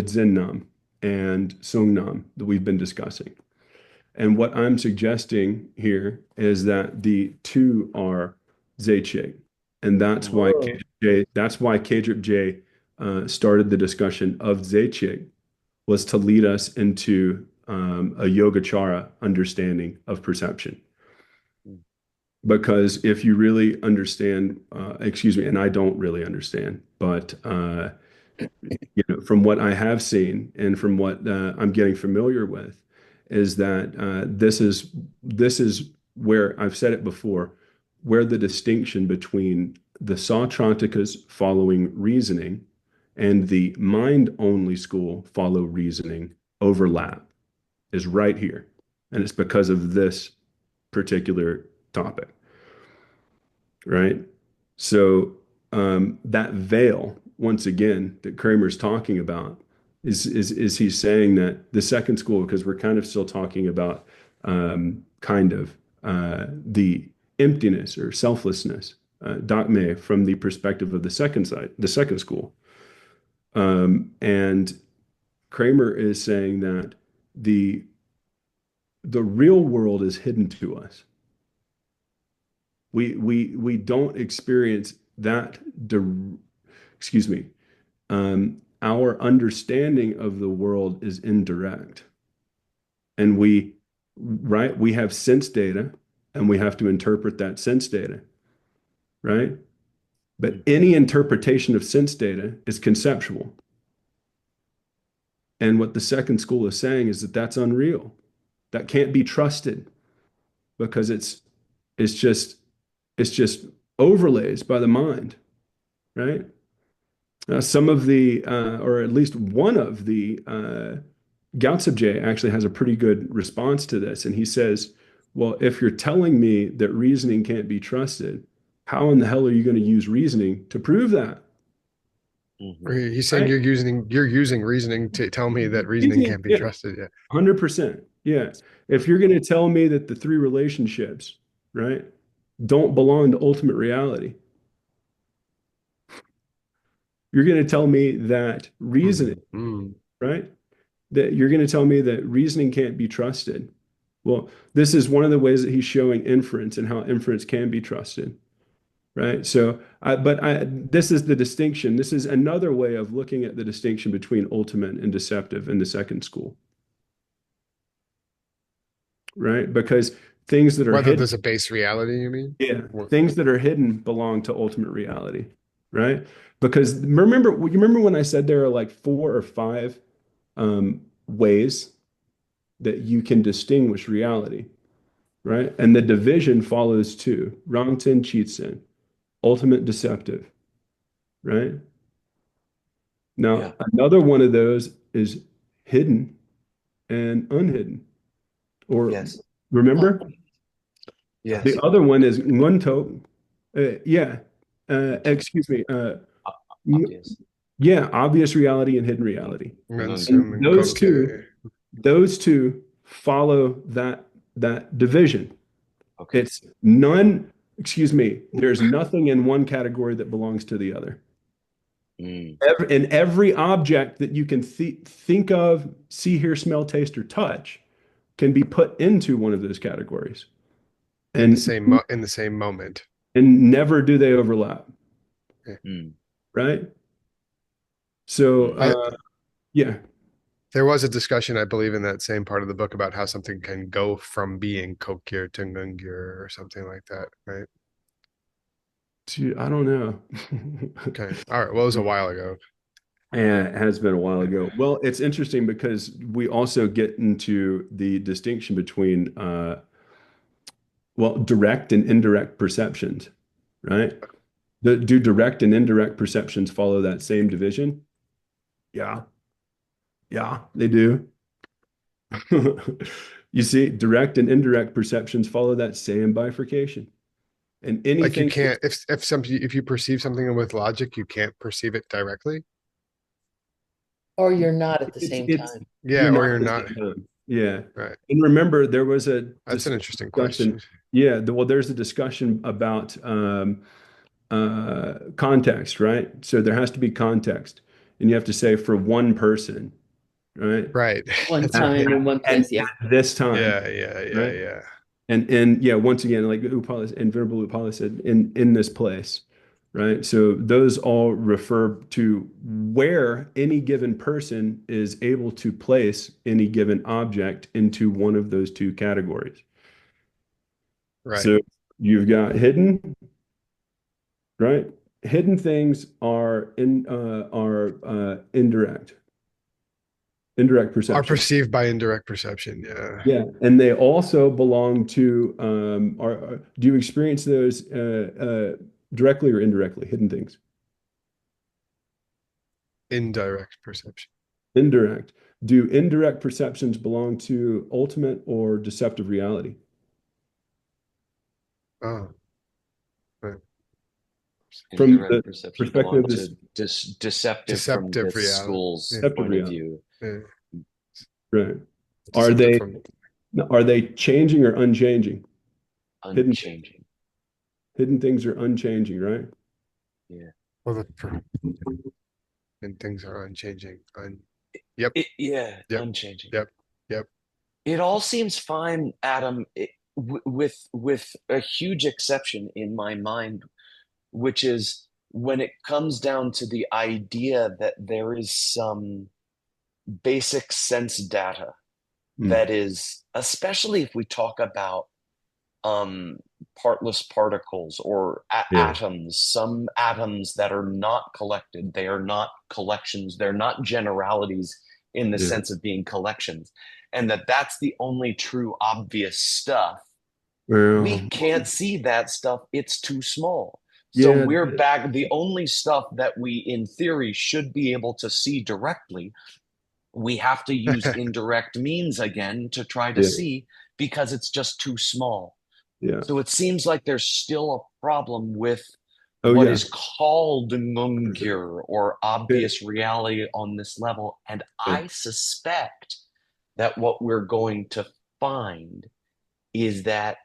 Zen Nam and Sung Nam that we've been discussing. And what I'm suggesting here is that the two are Zechik. And
Whoa.
That's why Kedrip J started the discussion of Zechik was to lead us into a Yogacara understanding of perception. Because if you really understand, excuse me, and I don't really understand, but from what I have seen and from what I'm getting familiar with, is that this is where I've said it before, where the distinction between the Sautrantikas following reasoning and the mind-only school follow reasoning overlap is right here, and it's because of this particular topic, right? So that veil, once again, that Kramer's talking about is he's saying that the second school, because we're kind of still talking about the emptiness or selflessness, Dakme, from the perspective of the second side, the second school. And Kramer is saying that the the real world is hidden to us. We don't experience that. Excuse me. Our understanding of the world is indirect, and we have sense data, and we have to interpret that sense data, right? But any interpretation of sense data is conceptual. And what the second school is saying is that that's unreal. That can't be trusted because it's just it's just overlays by the mind, right? Some of the, or at least one of the Gaotsubje actually has a pretty good response to this, and he says, "Well, if you're telling me that reasoning can't be trusted, how in the hell are you going to use reasoning to prove that?"
Hmm.
He's saying
Right?
you're using reasoning to tell me that reasoning
Reasoning,
can't be
yeah,
trusted. Yeah.
100%. Yeah. If you're going to tell me that the three relationships, right, don't belong to ultimate reality, you're going to tell me that reasoning,
Mm.
right? That you're going to tell me that reasoning can't be trusted. Well, this is one of the ways that he's showing inference and how inference can be trusted, right? So, this is the distinction. This is another way of looking at the distinction between ultimate and deceptive in the second school, right? Because things that are
Whether
hidden,
there's a base reality, you mean?
yeah,
What-
things that are hidden belong to ultimate reality, right? Because you remember when I said there are like four or five ways that you can distinguish reality, right? And the division follows too. Rangten, Cheatsen, ultimate deceptive, right?
Yeah.
Now, another one of those is hidden and unhidden. Or
Yes.
remember, the
Yes.
other one is ngunto. Yeah. Excuse me.
Obvious.
Yeah, obvious reality and hidden reality. And
Mensum and
those two,
Koke.
those two follow that division.
Okay.
It's none, excuse me, there's nothing in one category that belongs to the other.
Mm.
In every object that you can think of, see, hear, smell, taste, or touch can be put into one of those categories. And
In the same moment.
and never do they overlap,
Yeah.
Mm.
right? So
Mm.
I
yeah,
There was a discussion, I believe, in that same part of the book about how something can go from being Kokir to Ngungir or something like that, right?
I don't know.
Okay. All right. Well, it was a while ago.
And it has been a while ago. Well, it's interesting because we also get into the distinction between well, direct and indirect perceptions, right? Do direct and indirect perceptions follow that same division? Yeah, yeah, they do. You see, direct and indirect perceptions follow that same bifurcation. And
Like you
anything
can't if you perceive something with logic, you can't perceive it directly.
Or you're not at the
it's
same
it's
time.
Yeah,
you're
or
not
you're
at the
not.
same time. Yeah.
Right.
And remember, there was a
That's an interesting
discussion.
question.
Yeah, well, there's a discussion about context, right? So there has to be context, and you have to say for one person, right?
Right.
One
That's
At,
right.
time in one
and
place. Yeah.
at this time,
Yeah, yeah, yeah,
right?
yeah.
And yeah, once again, like Upala and Venerable Upala said, in this place, right? So those all refer to where any given person is able to place any given object into one of those two categories.
Right.
So you've got hidden, right? Hidden things are indirect
Are
perception.
perceived by indirect perception. Yeah.
Yeah, and they also belong to do you experience those directly or indirectly, hidden things?
Indirect perception.
Indirect. Do indirect perceptions belong to ultimate or deceptive reality?
Oh, right.
From
Indirect
the
perceptions
perspective
belong
of
to
this
deceptive from
Deceptive
this
reality.
school's
Yeah.
deceptive
point of
reality,
view.
Yeah.
right? Are
Deceptive
they
from
are they changing or unchanging? Hidden
Unchanging.
hidden things are unchanging, right?
Yeah.
well, and things are unchanging. Yep.
Yeah,
Yep.
unchanging.
Yep. Yep.
It all seems fine, Adam, with a huge exception in my mind, which is when it comes down to the idea that there is some basic sense data
Mm,
that is, especially if we talk about um partless particles or
yeah,
atoms, some atoms that are not collected, they are not collections, they're not generalities in the
yeah.
sense of being collections, and that's the only true obvious stuff. We
Well,
can't see that stuff, it's too small. So
yeah,
we're back, the only stuff that we in theory should be able to see directly, we have to use indirect means again to try to
yeah,
see, because it's just too small.
yeah.
So it seems like there's still a problem with
Oh
what
yeah.
is called
For sure.
Ngungir or
Okay.
obvious reality on this level. And
Yeah.
I suspect that what we're going to find is that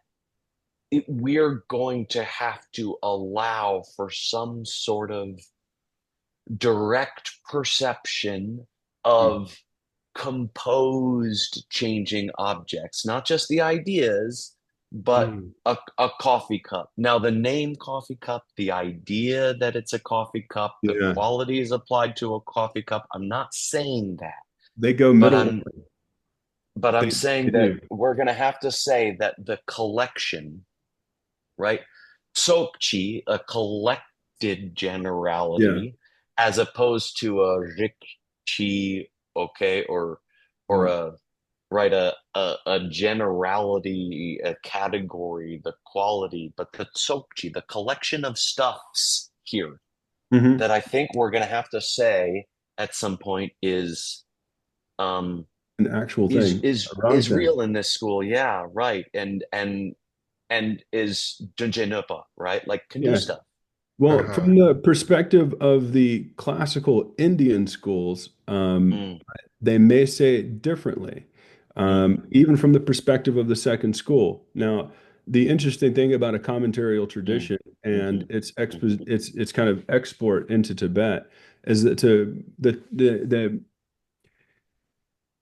we're going to have to allow for some sort of direct perception
Mm,
of composed changing objects, not just the ideas, but
Mm.
a coffee cup. Now, the name coffee cup, the idea that it's a coffee cup, the
yeah.
qualities applied to a coffee cup. I'm not saying that,
They go
but
middle.
I'm
They
saying that
do.
we're going to have to say that the collection, right? Sokchi, a collected
Yeah.
generality, as opposed to a rikchi, okay, or
Mm.
a right a generality, a category, the quality, but the sokchi, the collection of stuffs here
Hmm.
that I think we're gonna have to say at some point um
An actual thing, a wrong
is
thing.
real in this school. Yeah, right. And is Junjenupa, right? Like can do
Yeah.
stuff.
Well,
Uh-huh.
from the perspective of the classical Indian schools,
Mm,
they may say it differently,
mm,
even from the perspective of the second school. Now, the interesting thing about a commentarial
mm,
tradition and
mhm,
its
mhm,
its kind of export into Tibet is that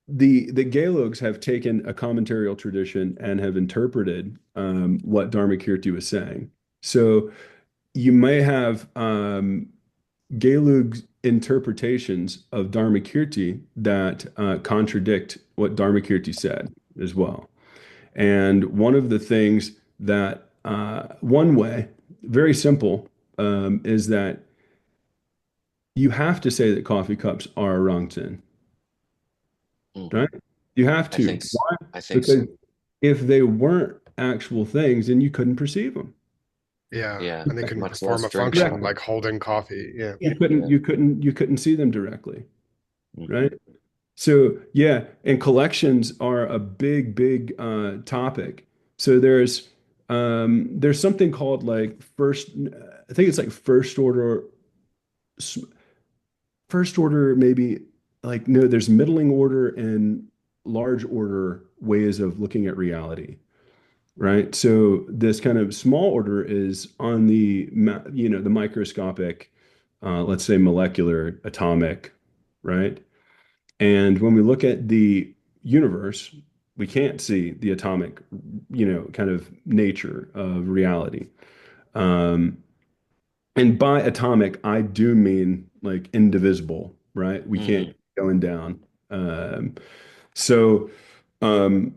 the Gelogs have taken a commentarial tradition and have interpreted what Dharmakirti was saying. So you may have Gelug interpretations of Dharmakirti that contradict what Dharmakirti said as well. And one of the things that one way, very simple, is that you have to say that coffee cups are Rangzhen,
Mhm.
right? You have
I
to.
think s-
Why?
I think
Because
so.
if they weren't actual things, then you couldn't perceive them.
Yeah,
Yeah,
and they couldn't
much
perform
less
a
drink
function
coffee.
like holding coffee. Yeah.
You
Yeah.
couldn't,
Yeah.
you couldn't, you couldn't see them directly,
Mhm.
right? So yeah, and collections are a big topic. So there's something called like I think it's like first order maybe like no, there's middling order and large order ways of looking at reality, right? So this kind of small order is on the microscopic, let's say molecular, atomic, right? And when we look at the universe, we can't see the atomic, kind of nature of reality. Um, and by atomic, I do mean like indivisible, right? We can't
Mhm.
keep going down. So um,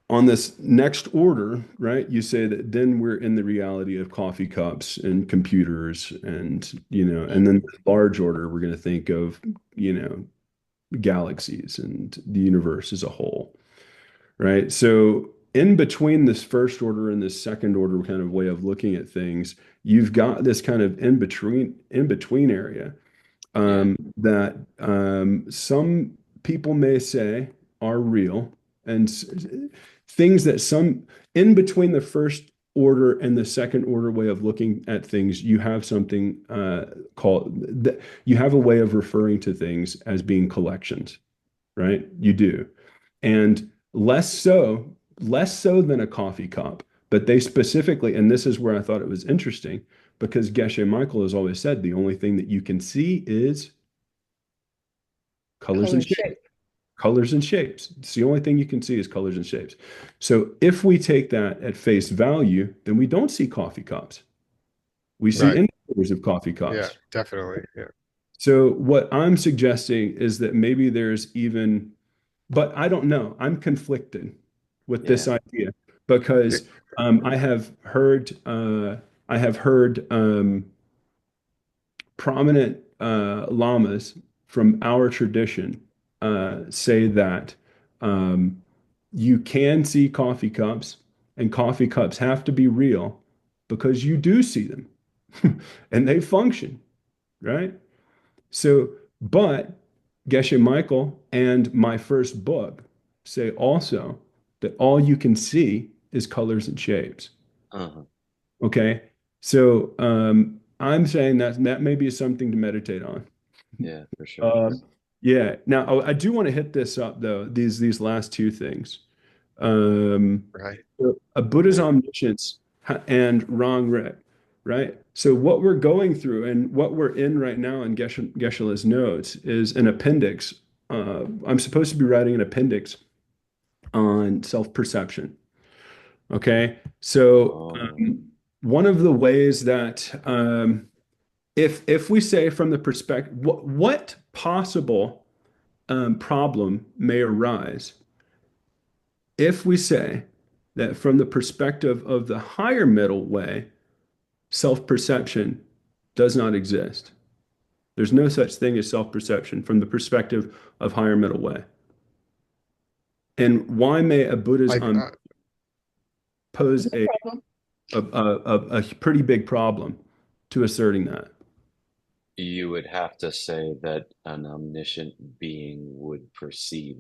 on this next order, right, you say that then we're in the reality of coffee cups and computers and then
Mhm.
large order, we're going to think of, you know, galaxies and the universe as a whole, right? So in between this first order and this second order kind of way of looking at things, you've got this kind of in between area
Yeah.
that some people may say are real, and things that some in between the first order and the second order way of looking at things, you have something called that you have a way of referring to things as being collections, right? You do. And less so than a coffee cup, but they specifically, and this is where I thought it was interesting, because Geshe Michael has always said the only thing that you can see is colors
Color
and
and
shapes.
shape.
Colors and shapes. It's the only thing you can see is colors and shapes. So if we take that at face value, then we don't see coffee cups. We see
Right.
indicators of coffee
Yeah,
cups.
definitely. Yeah.
So what I'm suggesting is that maybe there's even, but I don't know. I'm conflicted with this
Yeah.
idea
Yeah.
because I have heard prominent lamas from our tradition say that um, you can see coffee cups, and coffee cups have to be real because you do see them and they function, right? So, but Geshe Michael and my first book say also that all you can see is colors and shapes.
Uh-huh.
Okay. So I'm saying that may be something to meditate on.
Yeah, for sure.
Um, yeah. Now I do want to hit this up though, these last two things. Um,
Right.
a Buddha's
Right.
omniscience and wrong right? So what we're going through and what we're in right now in Geshe-la's notes is an appendix. I'm supposed to be writing an appendix on self-perception. Okay. So
Oh,
one of the ways that if we say from the perspective, what possible problem may arise if we say that from the perspective of the higher middle way, self-perception does not exist. There's no such thing as self-perception from the perspective of higher middle way. And why may a Buddha's
Like,
pose
No problem.
a pretty big problem to asserting that?
you would have to say that an omniscient being would perceive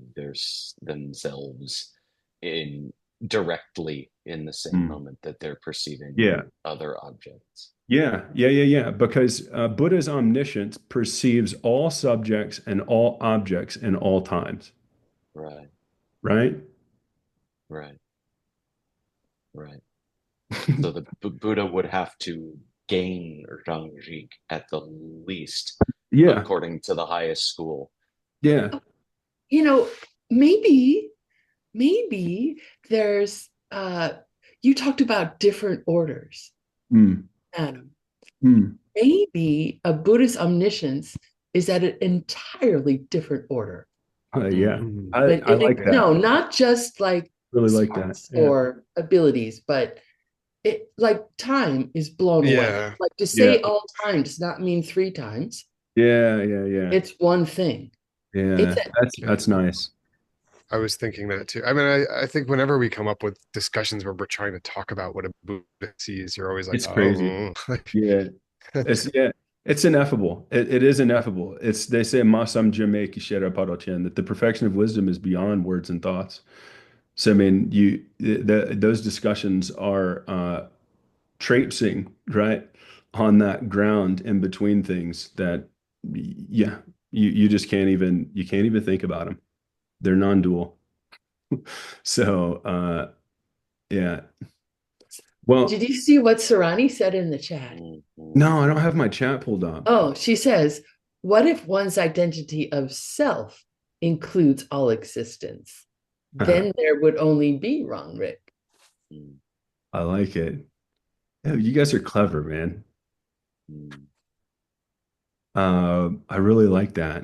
themselves in directly in the same
Hmm.
moment that they're perceiving
Yeah,
other objects.
yeah. Because Buddha's omniscience perceives all subjects and all objects in all times,
Right,
right?
right, right. So the Buddha would have to gain Rangrik at the least,
Yeah,
according to the highest school.
yeah.
You know, maybe, maybe there's you talked about different orders,
Hmm.
Adam.
Hmm.
Maybe a Buddhist omniscience is at an entirely different order.
Yeah.
mm,
I like that.
No, not just like
Really like that.
smarts
Yeah.
or abilities, but it like time is blown away.
Yeah.
Like to
Yeah.
say all time does not mean three times.
Yeah. Yeah. Yeah.
It's one thing. It's
Yeah.
a,
That's nice.
I was thinking that too. I mean, I think whenever we come up with discussions where we're trying to talk about what a Buddhist sees, you're always like,
It's crazy.
oh, like,
Yeah. Yeah, it's ineffable. It is ineffable. It's they say masam jame kishera parochen, that the perfection of wisdom is beyond words and thoughts. So I mean, those discussions are traipsing right on that ground in between things that yeah, you just can't even think about them. They're non-dual. So yeah. Well,
did you see what Sarani said in the chat?
no, I don't have my chat pulled up.
Oh, she says, what if one's identity of self includes all existence? Then there would only be wrong, Rick.
I like it. Oh, you guys are clever, man. I really like that.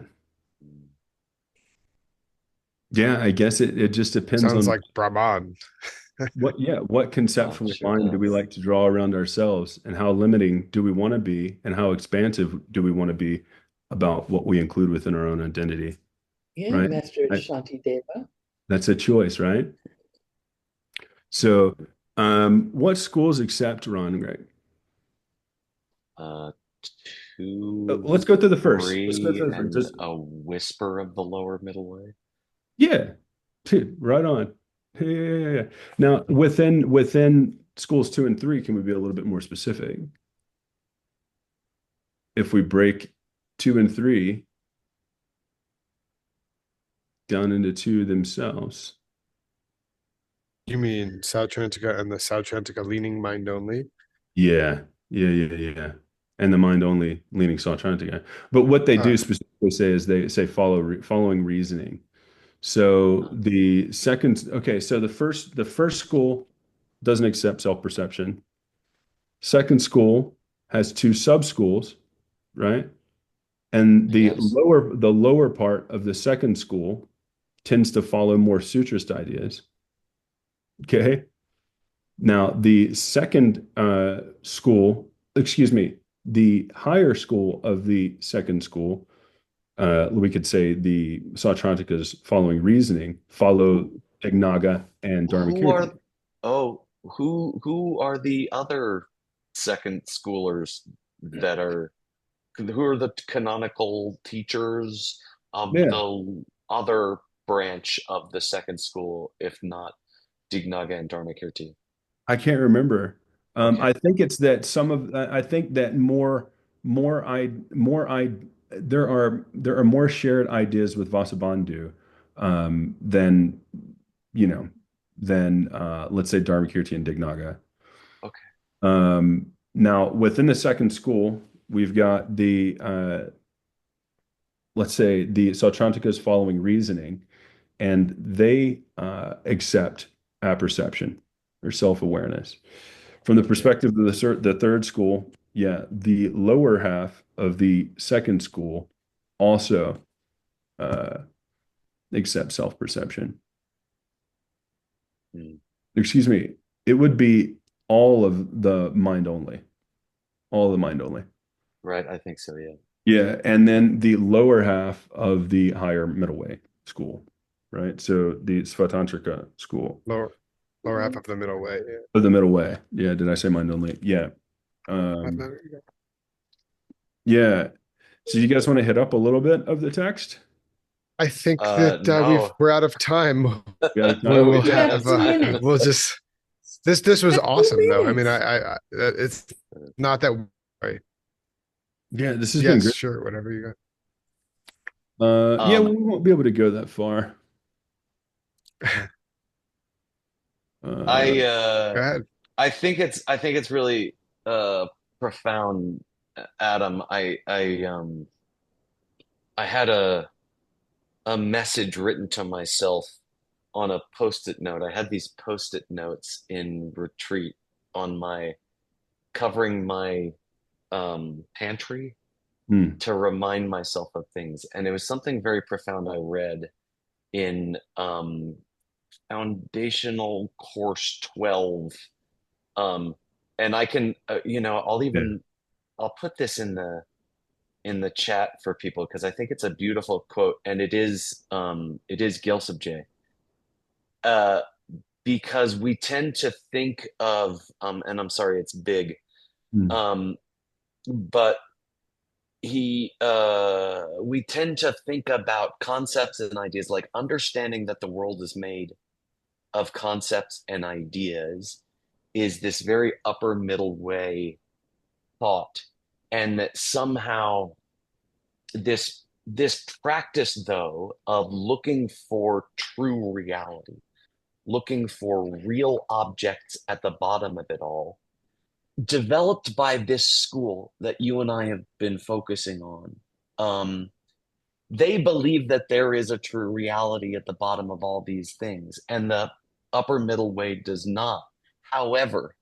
Yeah, I guess it just depends
sounds
on
like Brahman.
what conceptual
Sure
line do we
does.
like to draw around ourselves, and how limiting do we want to be, and how expansive do we want to be about what we include within our own identity,
Yeah,
right?
Master
I-
Shanti Deva.
that's a choice, right? So, what schools accept Ron, Greg?
Uh, two,
Let's go through the first. Let's go
three,
through the first.
and a whisper of the lower middle way.
Yeah, right on. Yeah, yeah, yeah, yeah. Now, within schools 2 and 3, can we be a little bit more specific? If we break 2 and 3 down into two themselves.
You mean Sautrantika and the Sautrantika leaning mind only?
Yeah, yeah, yeah, yeah. And the mind only leaning Sautrantika. But what they
Uh,
do specifically say is they say following reasoning. So the second, okay, so the first school doesn't accept self-perception. Second school has two sub-schools, right? And
Yes.
the lower part of the second school tends to follow more sutrist ideas. Okay. Now, the second school, excuse me, the higher school of the second school, we could say the Sautrantikas following reasoning, follow
Who
Dignaga and
who are
Dharmakirti.
who are the other second schoolers that are who are the canonical teachers of
Yeah,
the other branch of the second school, if not Dignaga and Dharmakirti?
I can't remember.
Okay.
I think it's that I think that more I there are more shared ideas with Vasubandhu than you know than let's say Dharmakirti and Dignaga.
Okay.
Now within the second school, we've got the let's say the Sautrantikas following reasoning, and they accept apperception or self-awareness. From the
Yeah.
perspective of the third school, yeah, the lower half of the second school also uh, accepts self-perception.
Mm.
Excuse me, it would be all of the mind only, all of the mind only.
Right. I think so. Yeah.
Yeah, and then the lower half of the higher middle way school, right? So the Svatantrika school
lower half of the middle way. Yeah.
of the middle way. Yeah, did I say mind only? Yeah. Um, yeah. So you guys want to hit up a little bit of the text?
I think that
No.
we're out of time.
We out of
We
time?
will
We
We
ran
have
out
have
of
two
time.
minutes.
we'll just this was
We have 2
awesome though. I mean,
minutes.
it's not that right.
Yeah, this has been
Yes,
great.
sure, whatever you got.
Yeah,
Um,
we won't be able to go that far.
I
Go ahead.
I think it's really profound, Adam. I had a message written to myself on a post-it note. I had these post-it notes in retreat on my covering my pantry
Hmm.
to remind myself of things. And it was something very profound I read in foundational course 12. and I can,
Yeah.
I'll put this in the chat for people because I think it's a beautiful quote, and it is Gilsub. Uh, because we tend to think of, and I'm sorry, it's big,
Mm.
um, but we tend to think about concepts and ideas like understanding that the world is made of concepts and ideas is this very upper middle way thought, and that somehow this practice though of looking for true reality, looking for real objects at the bottom of it all, developed by this school that you and I have been focusing on. They believe that there is a true reality at the bottom of all these things, and the upper middle way does not. However,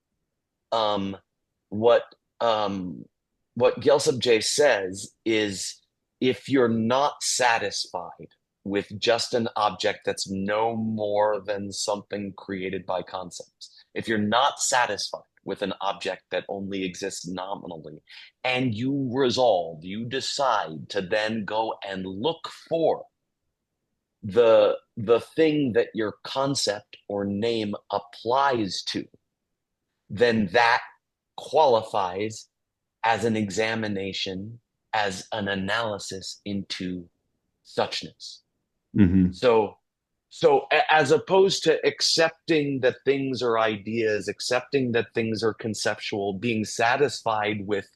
um, what um, what Gyaltsab says is if you're not satisfied with just an object that's no more than something created by concepts, if you're not satisfied with an object that only exists nominally, and you decide to then go and look for the thing that your concept or name applies to, then that qualifies as an examination, as an analysis into suchness.
Hmm.
So, as opposed to accepting that things are ideas, accepting that things are conceptual, being satisfied with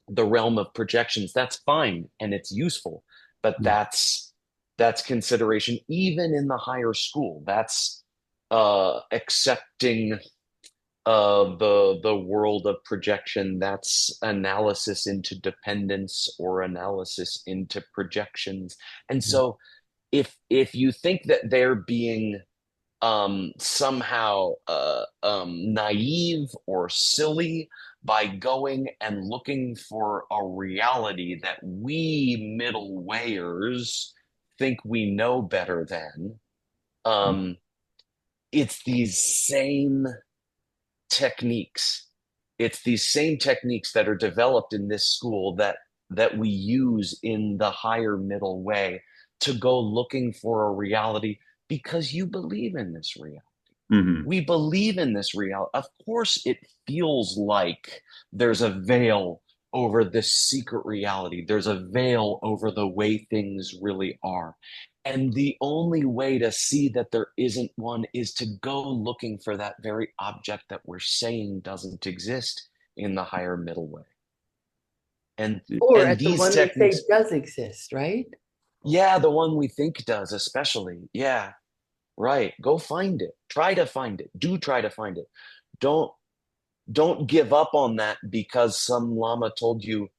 the realm of projections, that's fine and it's useful, but that's consideration even in the higher school. That's accepting the world of projection. That's analysis into dependence or analysis into projections. And so if you think that they're being somehow naive or silly by going and looking for a reality that we middle wayers think we know better than, um, it's these same techniques. It's these same techniques that are developed in this school that we use in the higher middle way to go looking for a reality because you believe in this reality.
Hmm.
We believe in this reality. Of course, it feels like there's a veil over this secret reality. There's a veil over the way things really are. And the only way to see that there isn't one is to go looking for that very object that we're saying doesn't exist in the higher middle way. And
Or
and
at the
these
one we say
techniques,
does exist, right?
yeah, the one we think does, especially. Yeah, right. Go find it. Try to find it. Do try to find it. Don't don't give up on that because some lama told you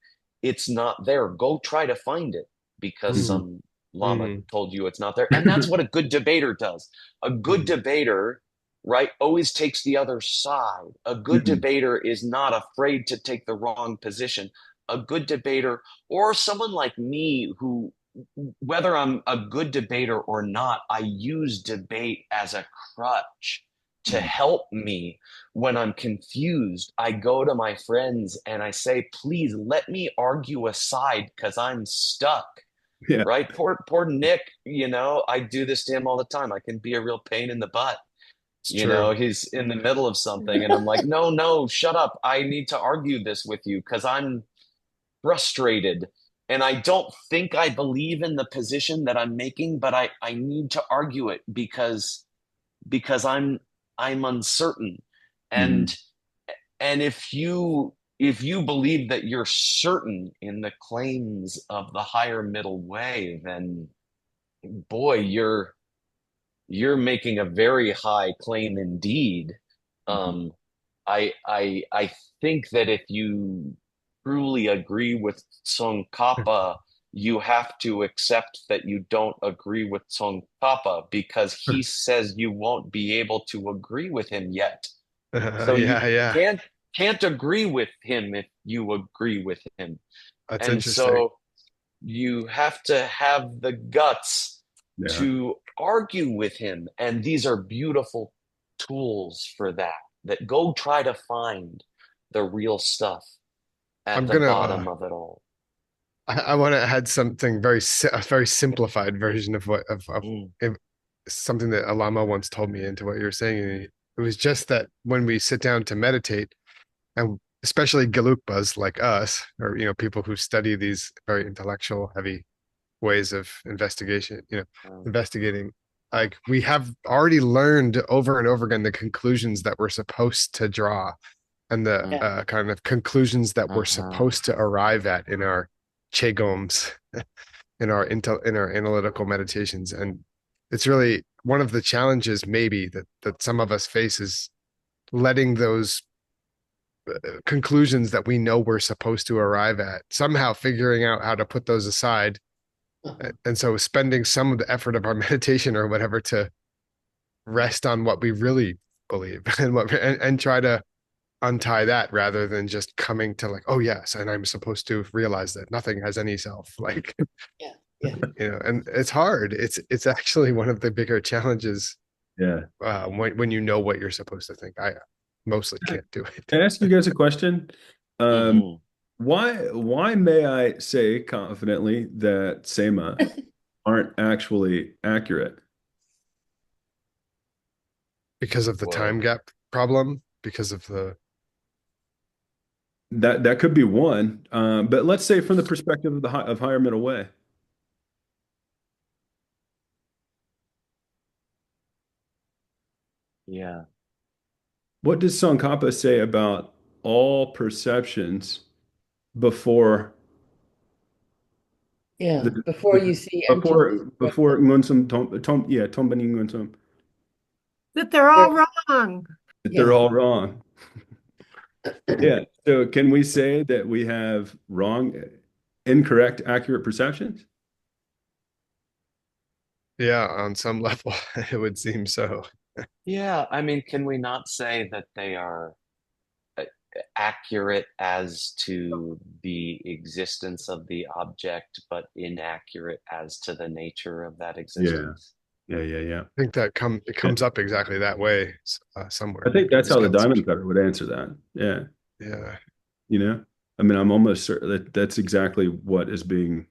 it's not there. Go try to find it because
Mm,
some lama
mm,
told you it's not there. And that's what a good debater does. A good
mm,
debater, right, always takes the other side. A good
Hmm.
debater is not afraid to take the wrong position. A good debater, or someone like me who, whether I'm a good debater or not, I use debate as a crutch to help me when I'm confused. I go to my friends and I say, please let me argue a side because I'm stuck.
Yeah,
Right? Poor Nick, I do this to him all the time. I can be a real pain in the butt.
it's true.
He's in the middle of something and I'm like, no, no, shut up. I need to argue this with you because I'm frustrated. And I don't think I believe in the position that I'm making, but I need to argue it because I'm uncertain.
hmm,
And if you believe that you're certain in the claims of the higher middle way, then boy, you're making a very high claim indeed. Um, I think that if you truly agree with Tsongkhapa, you have to accept that you don't agree with Tsongkhapa because he says you won't be able to agree with him yet. So you
Yeah, yeah.
can't can't agree with him if you agree with him.
That's
And
interesting.
so you have to have the guts
yeah.
to argue with him. And these are beautiful tools for that. that go try to find the real stuff at
I'm
the
gonna
bottom of it all.
I want to add something a very simplified version of
Mm,
if, something that Alama once told me into what you were saying. And it was just that when we sit down to meditate, and especially Gelugpas like us, or people who study these very intellectual, heavy ways of
mm,
investigating, like we have already learned over and over again the conclusions that we're supposed to draw and the
mm,
Yeah.
kind of conclusions that we're
uh-huh.
supposed to arrive at in our Chegoms, in our analytical meditations. And it's really one of the challenges maybe that some of us face is letting those conclusions that we know we're supposed to arrive at, somehow figuring out how to put those aside.
Uh-huh.
And so spending some of the effort of our meditation or whatever to rest on what we really believe and try to untie that rather than just coming to like, oh yes, and I'm supposed to realize that nothing has any self. Like,
Yeah. Yeah.
and it's hard. It's actually one of the bigger challenges
Yeah.
when you know what you're supposed to think. I mostly can't do it.
Can I ask you guys a question? Um,
Mhm.
why may I say confidently that Sema aren't actually accurate?
Because of the time
Whoa.
gap problem, because of the
That could be one. But let's say from the perspective of of higher middle way.
Yeah.
What does Tsongkhapa say about all perceptions before
Yeah.
the,
Before
the
you see emptiness,
before Ngunsum Tombani Ngunsum,
That they're
there-
all wrong.
that they're
yeah.
all wrong? Yeah. So can we say that we have wrong, incorrect, accurate perceptions?
yeah, on some level, it would seem so.
Yeah. I mean, can we not say that they are uh, accurate as to the existence of the object, but inaccurate as to the nature of that
Yeah.
existence?
Yeah.
I think it
Yeah.
comes up exactly that way
I
somewhere
think
in
that's
these
how the
concepts.
diamond cutter would answer that. Yeah.
Yeah.
You know, I mean, I'm almost certain that that's exactly what is being,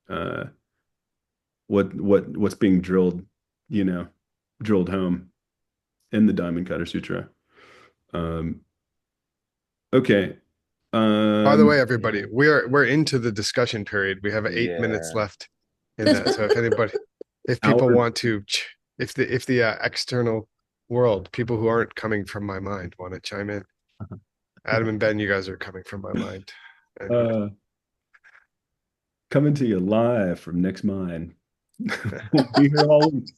uh, what's being drilled, you know, drilled home in the Diamond Cutter Sutra. Um, okay.
By the way,
Um,
everybody, we're into the discussion period. We have 8 minutes
Yeah.
left in that. So if people
our
want to, if the external world, people who aren't coming from my mind, want to chime in, Adam and Ben, you guys are coming from my mind. And
uh, coming to you live from Next Mine. We'll be here all week.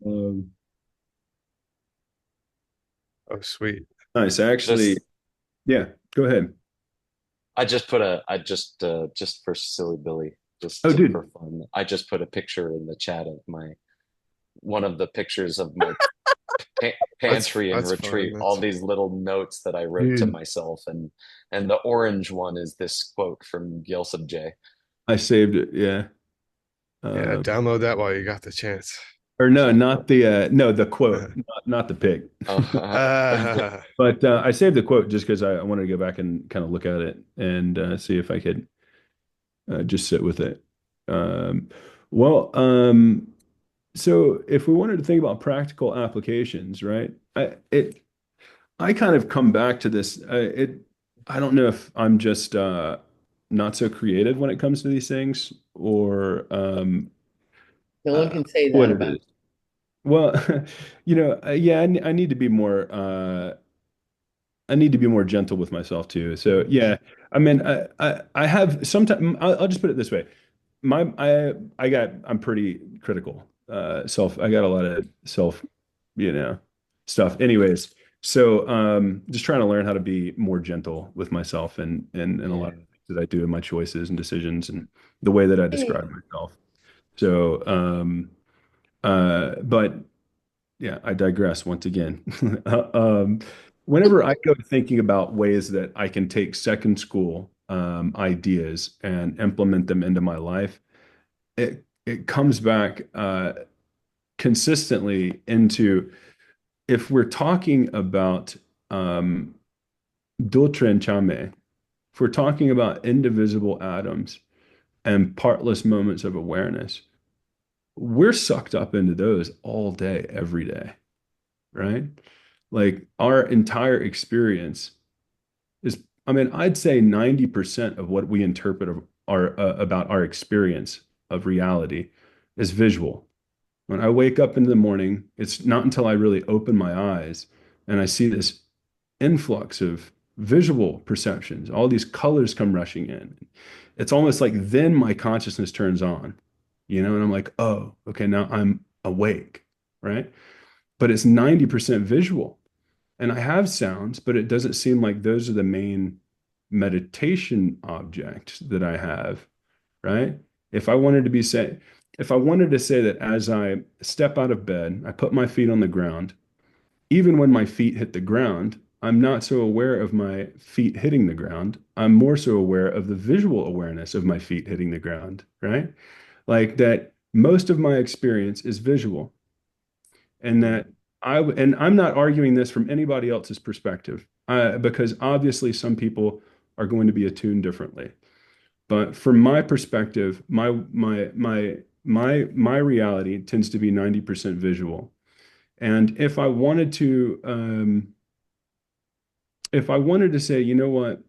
Um,
oh, sweet.
nice. Actually,
This
yeah, go ahead.
just for silly Billy,
Oh,
for
dude.
fun. I just put a picture in the chat of one of the pictures of my pantry and
That's fun.
retreat, all
That's
these little notes that I wrote to
Dude,
myself, and the orange one is this quote from Gilsum J.
I saved it. Yeah.
yeah.
Um,
Download that while you got the chance.
or no, not the no, the quote, not the pic. But I saved the quote just because I wanted to go back and kind of look at it and see if I could just sit with it. Um, well, so if we wanted to think about practical applications, right? I kind of come back to this. I don't know if I'm just not so creative when it comes to these things, or
No one can say
what
that
it
about.
is. Well, yeah, I need to be more. I need to be more gentle with myself too. So yeah, I mean, I have sometimes. I'll just put it this way. I'm pretty critical. I got a lot of self, you know, stuff. Anyways, so just trying to learn how to be more gentle with myself and a lot
Yeah.
of things that I do in my choices and decisions and the way that I
Hey,
describe myself. So but yeah, I digress once again. Um, whenever I go thinking about ways that I can take second school ideas and implement them into my life, it comes back consistently into if we're talking about um, Dulce Chame, if we're talking about indivisible atoms and partless moments of awareness, we're sucked up into those all day, every day, right? Like our entire experience is, I mean, I'd say 90% of what we interpret of our about our experience of reality is visual. When I wake up in the morning, it's not until I really open my eyes and I see this influx of visual perceptions, all these colors come rushing in. It's almost like then my consciousness turns on, and I'm like, oh, okay, now I'm awake, right? But it's 90% visual. And I have sounds, but it doesn't seem like those are the main meditation objects that I have, right? If I wanted to be say, if I wanted to say that as I step out of bed, I put my feet on the ground, even when my feet hit the ground, I'm not so aware of my feet hitting the ground. I'm more so aware of the visual awareness of my feet hitting the ground, right? Like that most of my experience is visual and that and I'm not arguing this from anybody else's perspective, because obviously some people are going to be attuned differently. But from my perspective, my reality tends to be 90% visual. And if I wanted to say, you know what,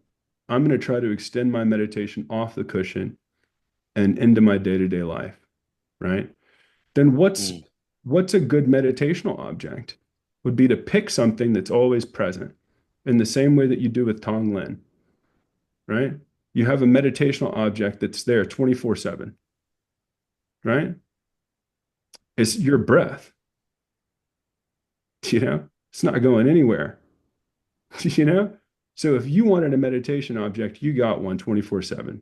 I'm going to try to extend my meditation off the cushion and into my day-to-day life, right? Then
Mm.
what's a good meditational object? Would be to pick something that's always present in the same way that you do with Tonglen, right? You have a meditational object that's there 24/7, right? It's your breath, it's not going anywhere, you know? So if you wanted a meditation object, you got one 24/7.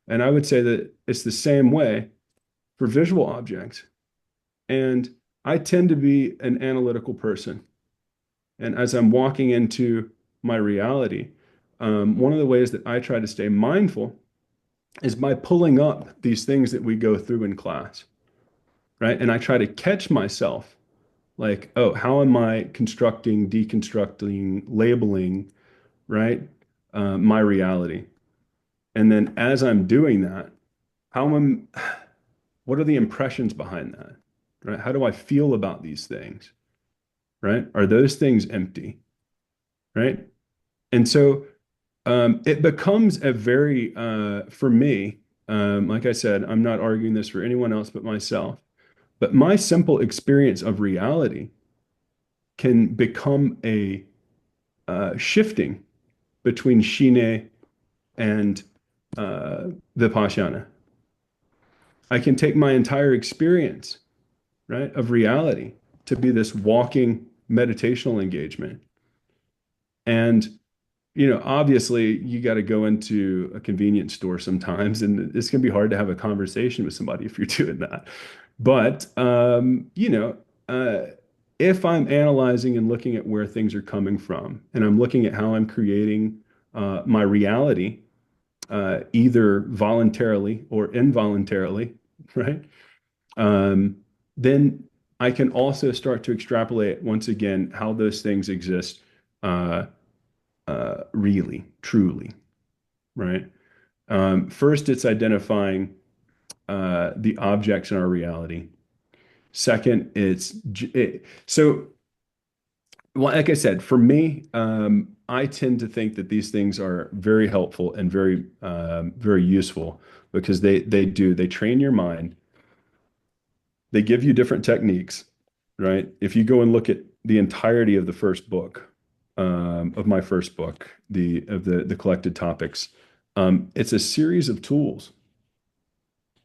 And I would say that it's the same way for visual objects. And I tend to be an analytical person. And as I'm walking into my reality, one of the ways that I try to stay mindful is by pulling up these things that we go through in class, right? And I try to catch myself like, oh, how am I constructing, deconstructing, labeling, right? My reality. And then as I'm doing that, how am, what are the impressions behind that, right? How do I feel about these things, right? Are those things empty, right? And so it becomes a very, for me, like I said, I'm not arguing this for anyone else but myself, but my simple experience of reality can become a shifting between Shine and Vipassana. I can take my entire experience, right, of reality to be this walking meditational engagement. And obviously you got to go into a convenience store sometimes, and it's going to be hard to have a conversation with somebody if you're doing that. But, if I'm analyzing and looking at where things are coming from, and I'm looking at how I'm creating my reality, either voluntarily or involuntarily, right? Um, then I can also start to extrapolate once again how those things exist uh, really, truly, right? First, it's identifying the objects in our reality. Second, so, well, like I said, for me, I tend to think that these things are very helpful and very, very useful because they train your mind. They give you different techniques, right? If you go and look at the entirety of the first book, of my first book, the collected topics, it's a series of tools,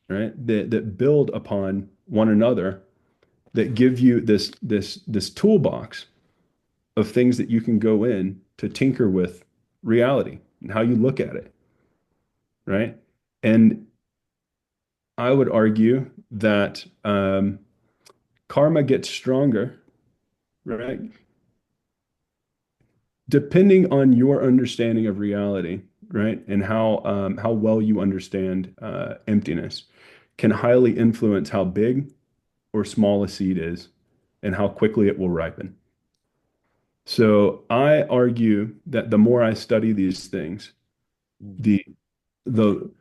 right? That build upon one another, that give you this toolbox of things that you can go in to tinker with reality and how you look at it, right? And I would argue that karma gets stronger, right? Depending on your understanding of reality, right, and how well you understand emptiness, can highly influence how big or small a seed is, and how quickly it will ripen. So I argue that the more I study these things, the the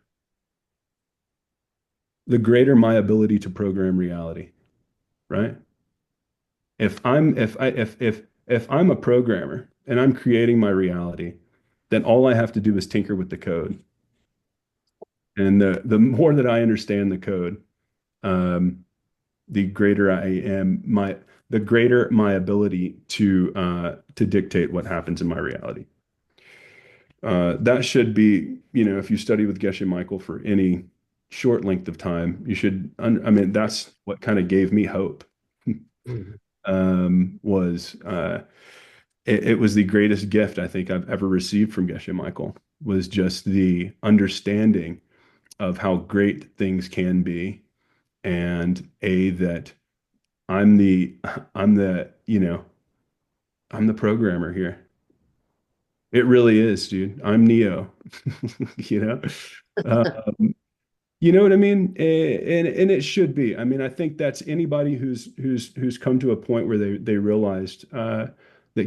the greater my ability to program reality, right? If I'm a programmer and I'm creating my reality, then all I have to do is tinker with the code. And the more that I understand the code, um, the greater I am the greater my ability to dictate what happens in my reality. That should be, if you study with Geshe Michael for any short length of time, you should, I mean, that's what kind of gave me hope.
Mhm.
Was it was the greatest gift I think I've ever received from Geshe Michael, was just the understanding of how great things can be, and that I'm the I'm the I'm the programmer here. It really is, dude. I'm Neo. you know um, you know what I mean? And it should be. I mean, I think that's anybody who's come to a point where they realized that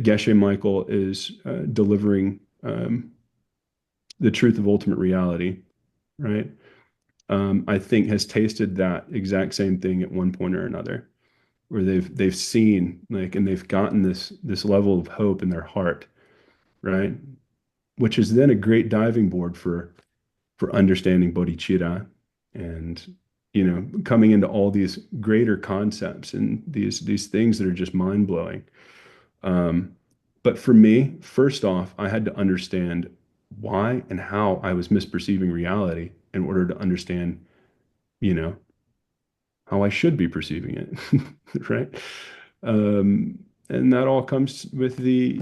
Geshe Michael is delivering the truth of ultimate reality, right? I think has tasted that exact same thing at one point or another, where they've seen, like, and they've gotten this level of hope in their heart, right? Which is then a great diving board for understanding bodhicitta, and coming into all these greater concepts and these things that are just mind-blowing. But for me, first off, I had to understand why and how I was misperceiving reality in order to understand, you know, how I should be perceiving it, right? And that all comes with the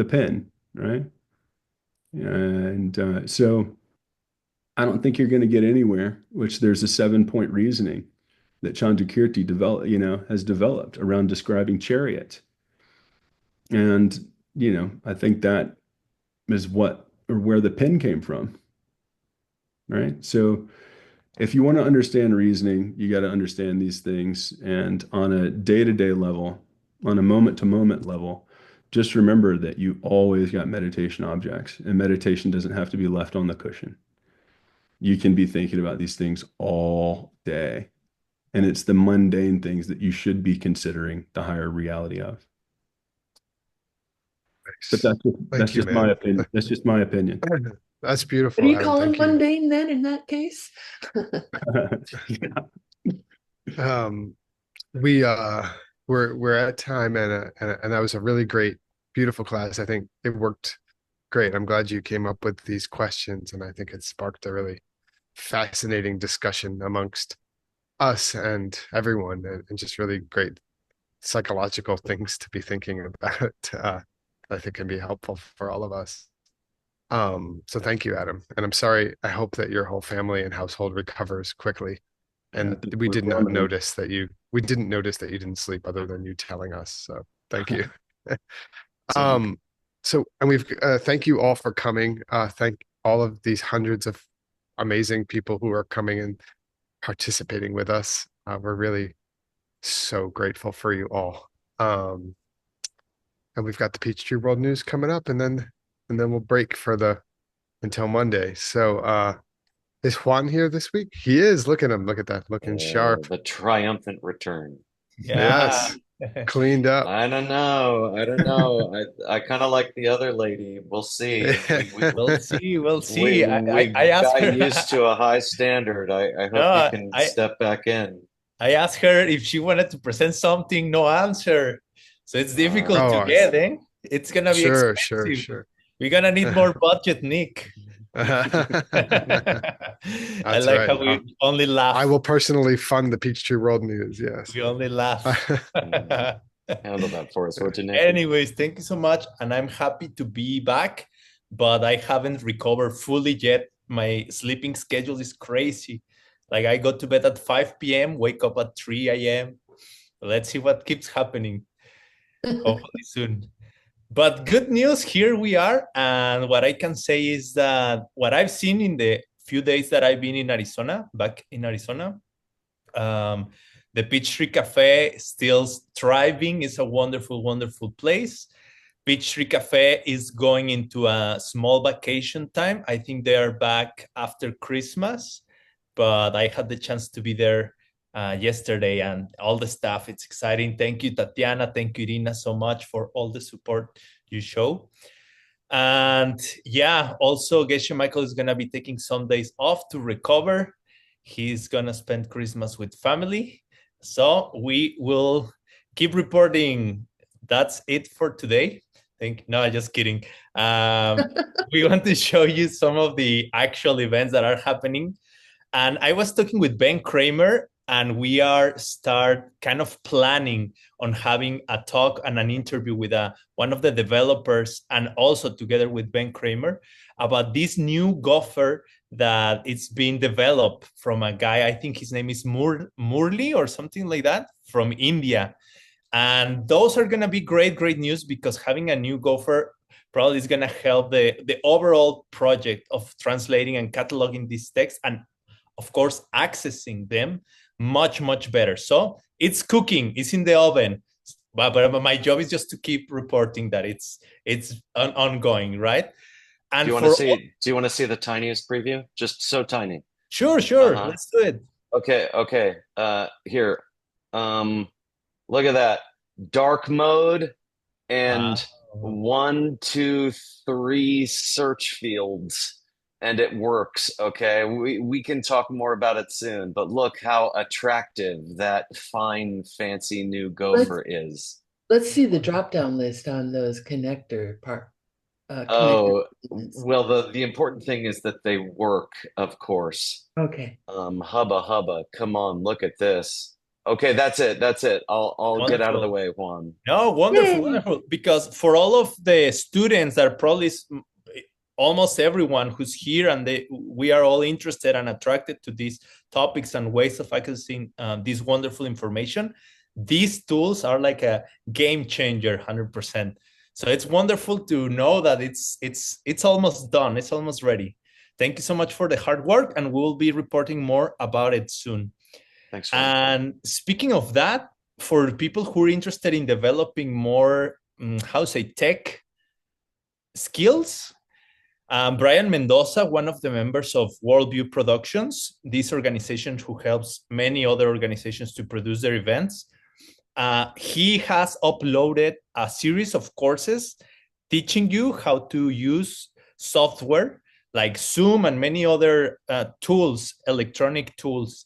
pen, right? And so I don't think you're going to get anywhere, which there's a 7-point reasoning that Chandrakirti has developed around describing chariot. And, I think that is what or where the pen came from, right? So if you want to understand reasoning, you got to understand these things. And on a day-to-day level, on a moment-to-moment level, just remember that you always got meditation objects, and meditation doesn't have to be left on the cushion. You can be thinking about these things all day. And it's the mundane things that you should be considering the higher reality of. But
Nice.
that's
Thank you,
just my
man.
opinion. That's just my opinion.
That's
What
beautiful,
do you
Adam.
call him,
Thank you.
mundane then in that case?
Yeah.
Um, we we're at time, and that was a really great, beautiful class. I think it worked great. I'm glad you came up with these questions, and I think it sparked a really fascinating discussion amongst us and everyone, and just really great psychological things to be thinking about. I think can be helpful for all of us. So thank you, Adam. And I'm sorry. I hope that your whole family and household recovers quickly.
Yeah,
And we did
we're
not
on the
notice that we didn't notice that you didn't sleep other than you telling us. So thank you.
same.
Um, so, and we've thank you all for coming. Thank all of these hundreds of amazing people who are coming and participating with us. We're really so grateful for you all. Um, and we've got the Peachtree World News coming up, and then we'll break for the until Monday. So, is Juan here this week? He is. Look at him. Look at that. Looking sharp.
The triumphant return.
Yeah.
Yes. Cleaned up.
I don't know. I don't know. I kind of like the other lady. We'll see.
We'll see. We'll see. I
We
asked
got
her.
used to a high standard. I hope you
No,
can
I
step back in.
I asked her if she wanted to present something. No answer. So it's difficult to
Oh,
get. Eh? It's gonna be
sure, sure,
expensive.
sure.
We're gonna need more budget, Nick. I
That's
like
right.
how we only laugh.
I will personally fund the Peachtree World News. Yes.
We only laugh.
Handle that for us, would you, Nick?
Anyways, thank you so much. And I'm happy to be back, but I haven't recovered fully yet. My sleeping schedule is crazy. Like I go to bed at 5 p.m., wake up at 3 a.m. Let's see what keeps happening. Hopefully soon. But good news, here we are. And what I can say is that what I've seen in the few days that I've been in Arizona, back in Arizona, um, The Peachtree Cafe is still thriving. It's a wonderful, wonderful place. Peachtree Cafe is going into a small vacation time. I think they are back after Christmas, but I had the chance to be there yesterday, and all the staff, it's exciting. Thank you, Tatiana. Thank you, Irina, so much for all the support you show. And yeah, also Geshe Michael is going to be taking some days off to recover. He's going to spend Christmas with family. So we will keep reporting. That's it for today. No, just kidding. We want to show you some of the actual events that are happening. And I was talking with Ben Kramer, and we are start kind of planning on having a talk and an interview with one of the developers, and also together with Ben Kramer, about this new gopher that it's being developed from a guy, I think his name is Murli or something like that, from India. And those are going to be great news, because having a new gopher probably is going to help the overall project of translating and cataloging these texts, and of course accessing them much better. So it's cooking, it's in the oven, but my job is just to keep reporting that it's ongoing, right? And
do you want to see the tiniest preview? Just so tiny.
Sure. Let's do it.
Okay. Here. Look at that. Dark mode and 1, 2, 3 search fields, and it works. Okay. We can talk more about it soon, but look how attractive that fine, fancy new gopher is.
Let's see the drop-down list on those connector part.
Well, the important thing is that they work, of course.
Okay.
Hubba, come on, look at this. Okay, that's it. I'll get out of the way, Juan.
No, wonderful. Because for all of the students that are probably almost everyone who's here, and we are all interested and attracted to these topics and ways of accessing this wonderful information, these tools are like a game changer, 100%. So it's wonderful to know that it's almost done. It's almost ready. Thank you so much for the hard work, and we'll be reporting more about it soon.
Thanks.
And speaking of that, for people who are interested in developing more, tech skills, Brian Mendoza, one of the members of Worldview Productions, this organization who helps many other organizations to produce their events, he has uploaded a series of courses teaching you how to use software like Zoom and many other tools, electronic tools,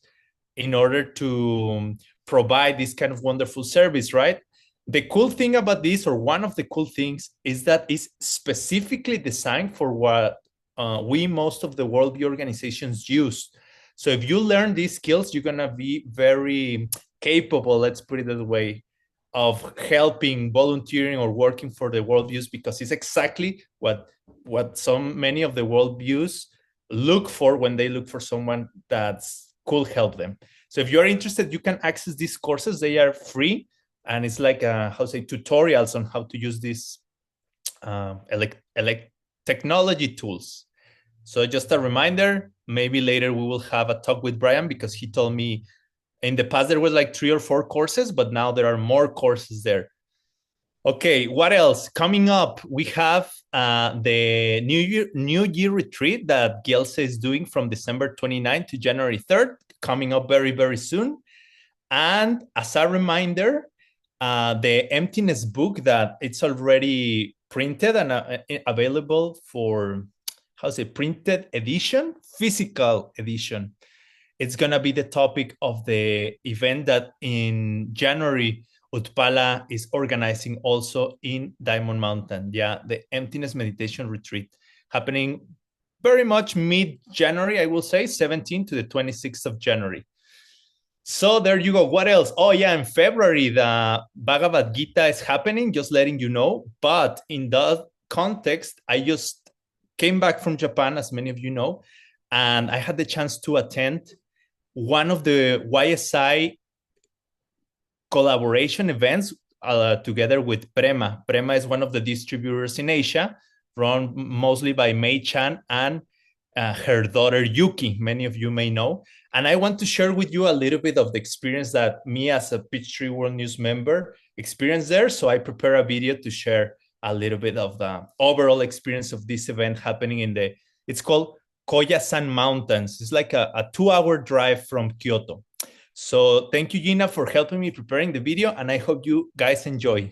in order to provide this kind of wonderful service, right? The cool thing about this, or one of the cool things, is that it's specifically designed for what most of the Worldview organizations use. So if you learn these skills, you're gonna be very capable, let's put it that way, of helping, volunteering, or working for the worldviews, because it's exactly what many of the worldviews look for when they look for someone that could help them. So if you're interested, you can access these courses. They are free, and it's like tutorials on how to use these technology tools. So just a reminder, maybe later we will have a talk with Brian, because he told me in the past there was like 3 or 4 courses, but now there are more courses there. Okay, what else? Coming up, we have the New Year retreat that Geshe is doing from December 29th to January 3rd, coming up very soon. And as a reminder, the Emptiness book that it's already printed and available for, printed edition, physical edition. It's going to be the topic of the event that in January, Utpala is organizing also in Diamond Mountain. Yeah, the Emptiness Meditation Retreat, happening very much mid-January, I will say, 17th to the 26th of January. So there you go. What else? Oh yeah, in February, the Bhagavad Gita is happening, just letting you know. But in that context, I just came back from Japan, as many of you know, and I had the chance to attend one of the YSI collaboration events together with Prema. Prema is one of the distributors in Asia, run mostly by Mei Chan and her daughter Yuki, many of you may know. And I want to share with you a little bit of the experience that me as a Peachtree World News member experienced there. So I prepare a video to share a little bit of the overall experience of this event happening it's called Koyasan Mountains. It's like a 2-hour drive from Kyoto. So thank you, Gina, for helping me preparing the video, and I hope you guys enjoy.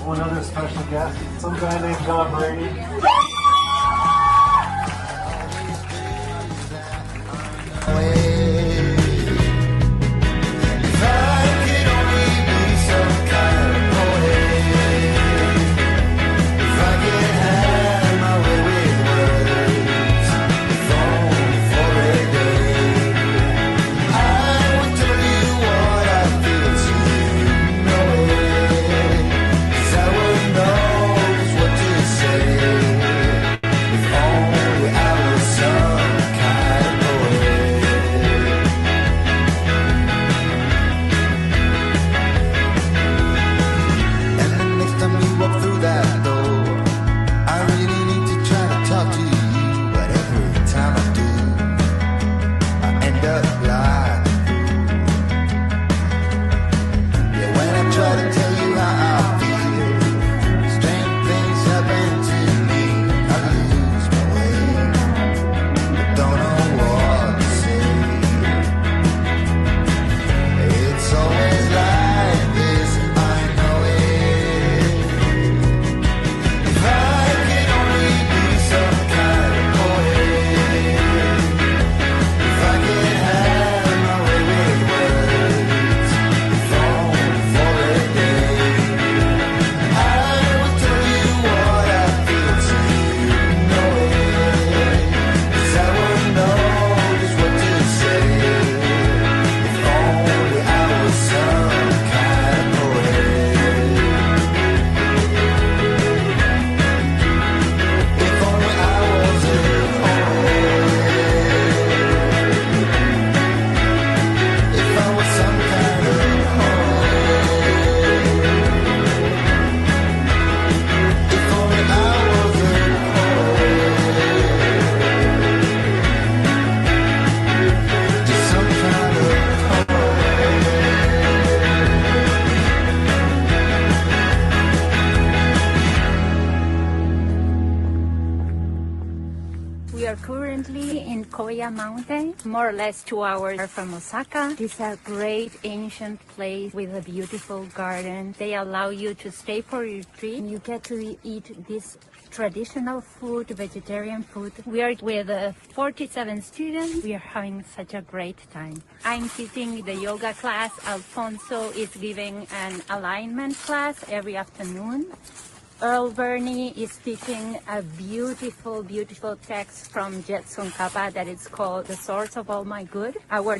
One other special guest, some guy named John Brady.
We are currently in Koya Mountain, more or less 2 hours from Osaka. It's a great ancient place with a beautiful garden. They allow you to stay for your retreat. You get to eat this traditional food, vegetarian food. We are with 47 students. We are having such a great time. I'm teaching the yoga class. Alfonso is giving an alignment class every afternoon. Earl Burney is teaching a beautiful, beautiful text from Jetsun Kappa that is called The Source of All My Good. Our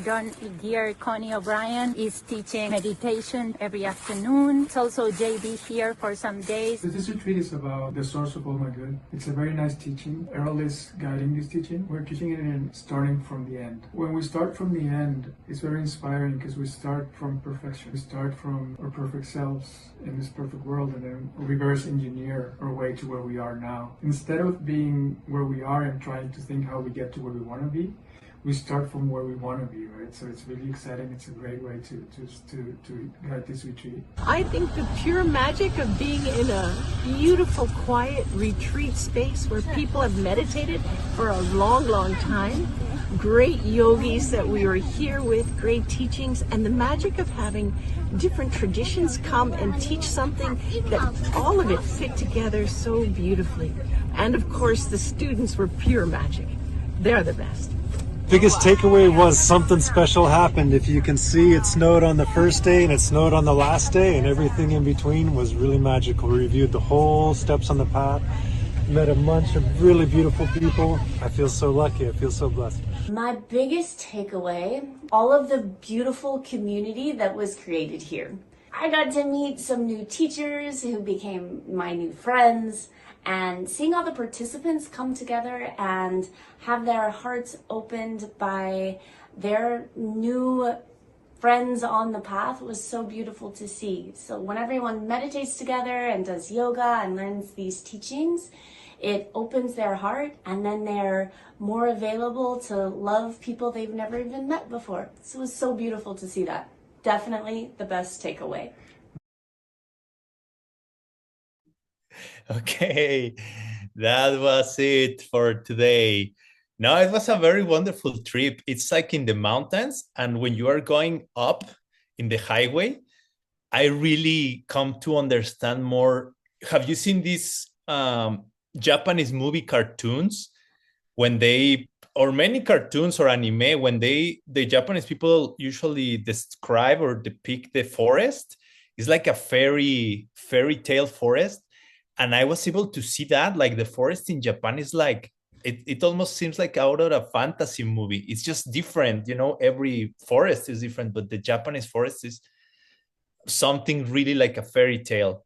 dear Connie O'Brien is teaching meditation every afternoon. It's also JB here for some days.
This retreat is about the source of all my good. It's a very nice teaching. Earl is guiding this teaching. We're teaching it in starting from the end. When we start from the end, it's very inspiring because we start from perfection. We start from our perfect selves in this perfect world and then reverse engineer our way to where we are now. Instead of being where we are and trying to think how we get to where we want to be, we start from where we want to be, right? So it's really exciting. It's a great way to guide this retreat.
I think the pure magic of being in a beautiful, quiet retreat space where people have meditated for a long, long time, great yogis that we were here with, great teachings, and the magic of having different traditions come and teach something that all of it fit together so beautifully. And of course, the students were pure magic. They're the best.
Biggest takeaway was something special happened. If you can see, it snowed on the first day and it snowed on the last day, and everything in between was really magical. We reviewed the whole steps on the path, met a bunch of really beautiful people. I feel so lucky. I feel so blessed.
My biggest takeaway, all of the beautiful community that was created here. I got to meet some new teachers who became my new friends, and seeing all the participants come together and have their hearts opened by their new friends on the path was so beautiful to see. So when everyone meditates together and does yoga and learns these teachings, it opens their heart, and then they're more available to love people they've never even met before. So it was so beautiful to see that. Definitely the best takeaway.
Okay, that was it for today. No, it was a very wonderful trip. It's like in the mountains, and when you are going up in the highway, I really come to understand more. Have you seen these Japanese movie cartoons when they, or many cartoons or anime, when the Japanese people usually describe or depict the forest? It's like a fairy tale forest. And I was able to see that, like the forest in Japan is like, it almost seems like out of a fantasy movie. It's just different, every forest is different, but the Japanese forest is something really like a fairy tale.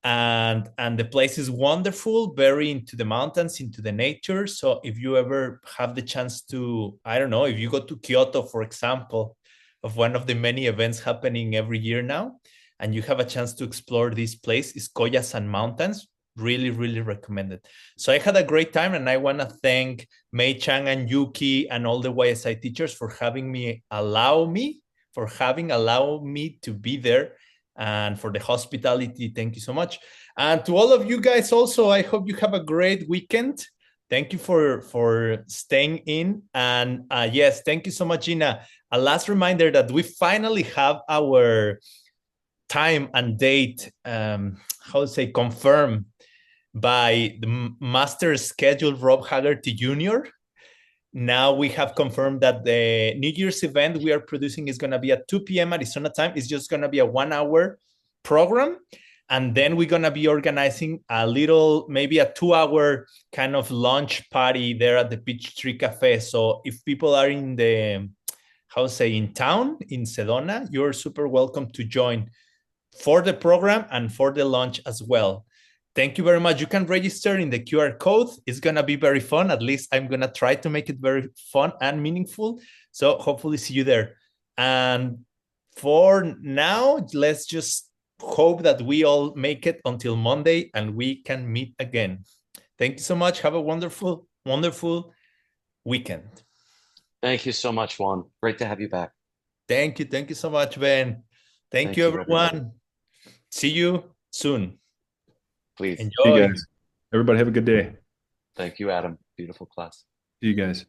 And the place is wonderful, very into the mountains, into the nature. So if you ever have the chance to, I don't know, if you go to Kyoto, for example, of one of the many events happening every year now, and you have a chance to explore this place, is Koyasan Mountains. Really, really recommended. So I had a great time, and I want to thank Mei Chang and Yuki and all the YSI teachers for allowed me to be there, and for the hospitality. Thank you so much. And to all of you guys also, I hope you have a great weekend. Thank you for staying in. And yes, thank you so much, Gina. A last reminder that we finally have our time and date, confirmed by the master schedule, Rob Haggerty Jr. Now we have confirmed that the New Year's event we are producing is going to be at 2 p.m. Arizona time. It's just going to be a 1-hour program. And then we're going to be organizing a little, maybe a 2-hour kind of lunch party there at the Peachtree Cafe. So if people are in the, in town, in Sedona, you're super welcome to join for the program and for the lunch as well. Thank you very much. You can register in the QR code. It's going to be very fun. At least I'm going to try to make it very fun and meaningful. So hopefully see you there. And for now, let's just hope that we all make it until Monday and we can meet again. Thank you so much. Have a wonderful, wonderful weekend.
Thank you so much, Juan. Great to have you back.
Thank you. Thank you so much, Ben. Thank you, everyone. Everybody. See you soon.
Please.
Enjoy.
See you guys. Everybody have a good day.
Thank you, Adam. Beautiful class.
See you guys.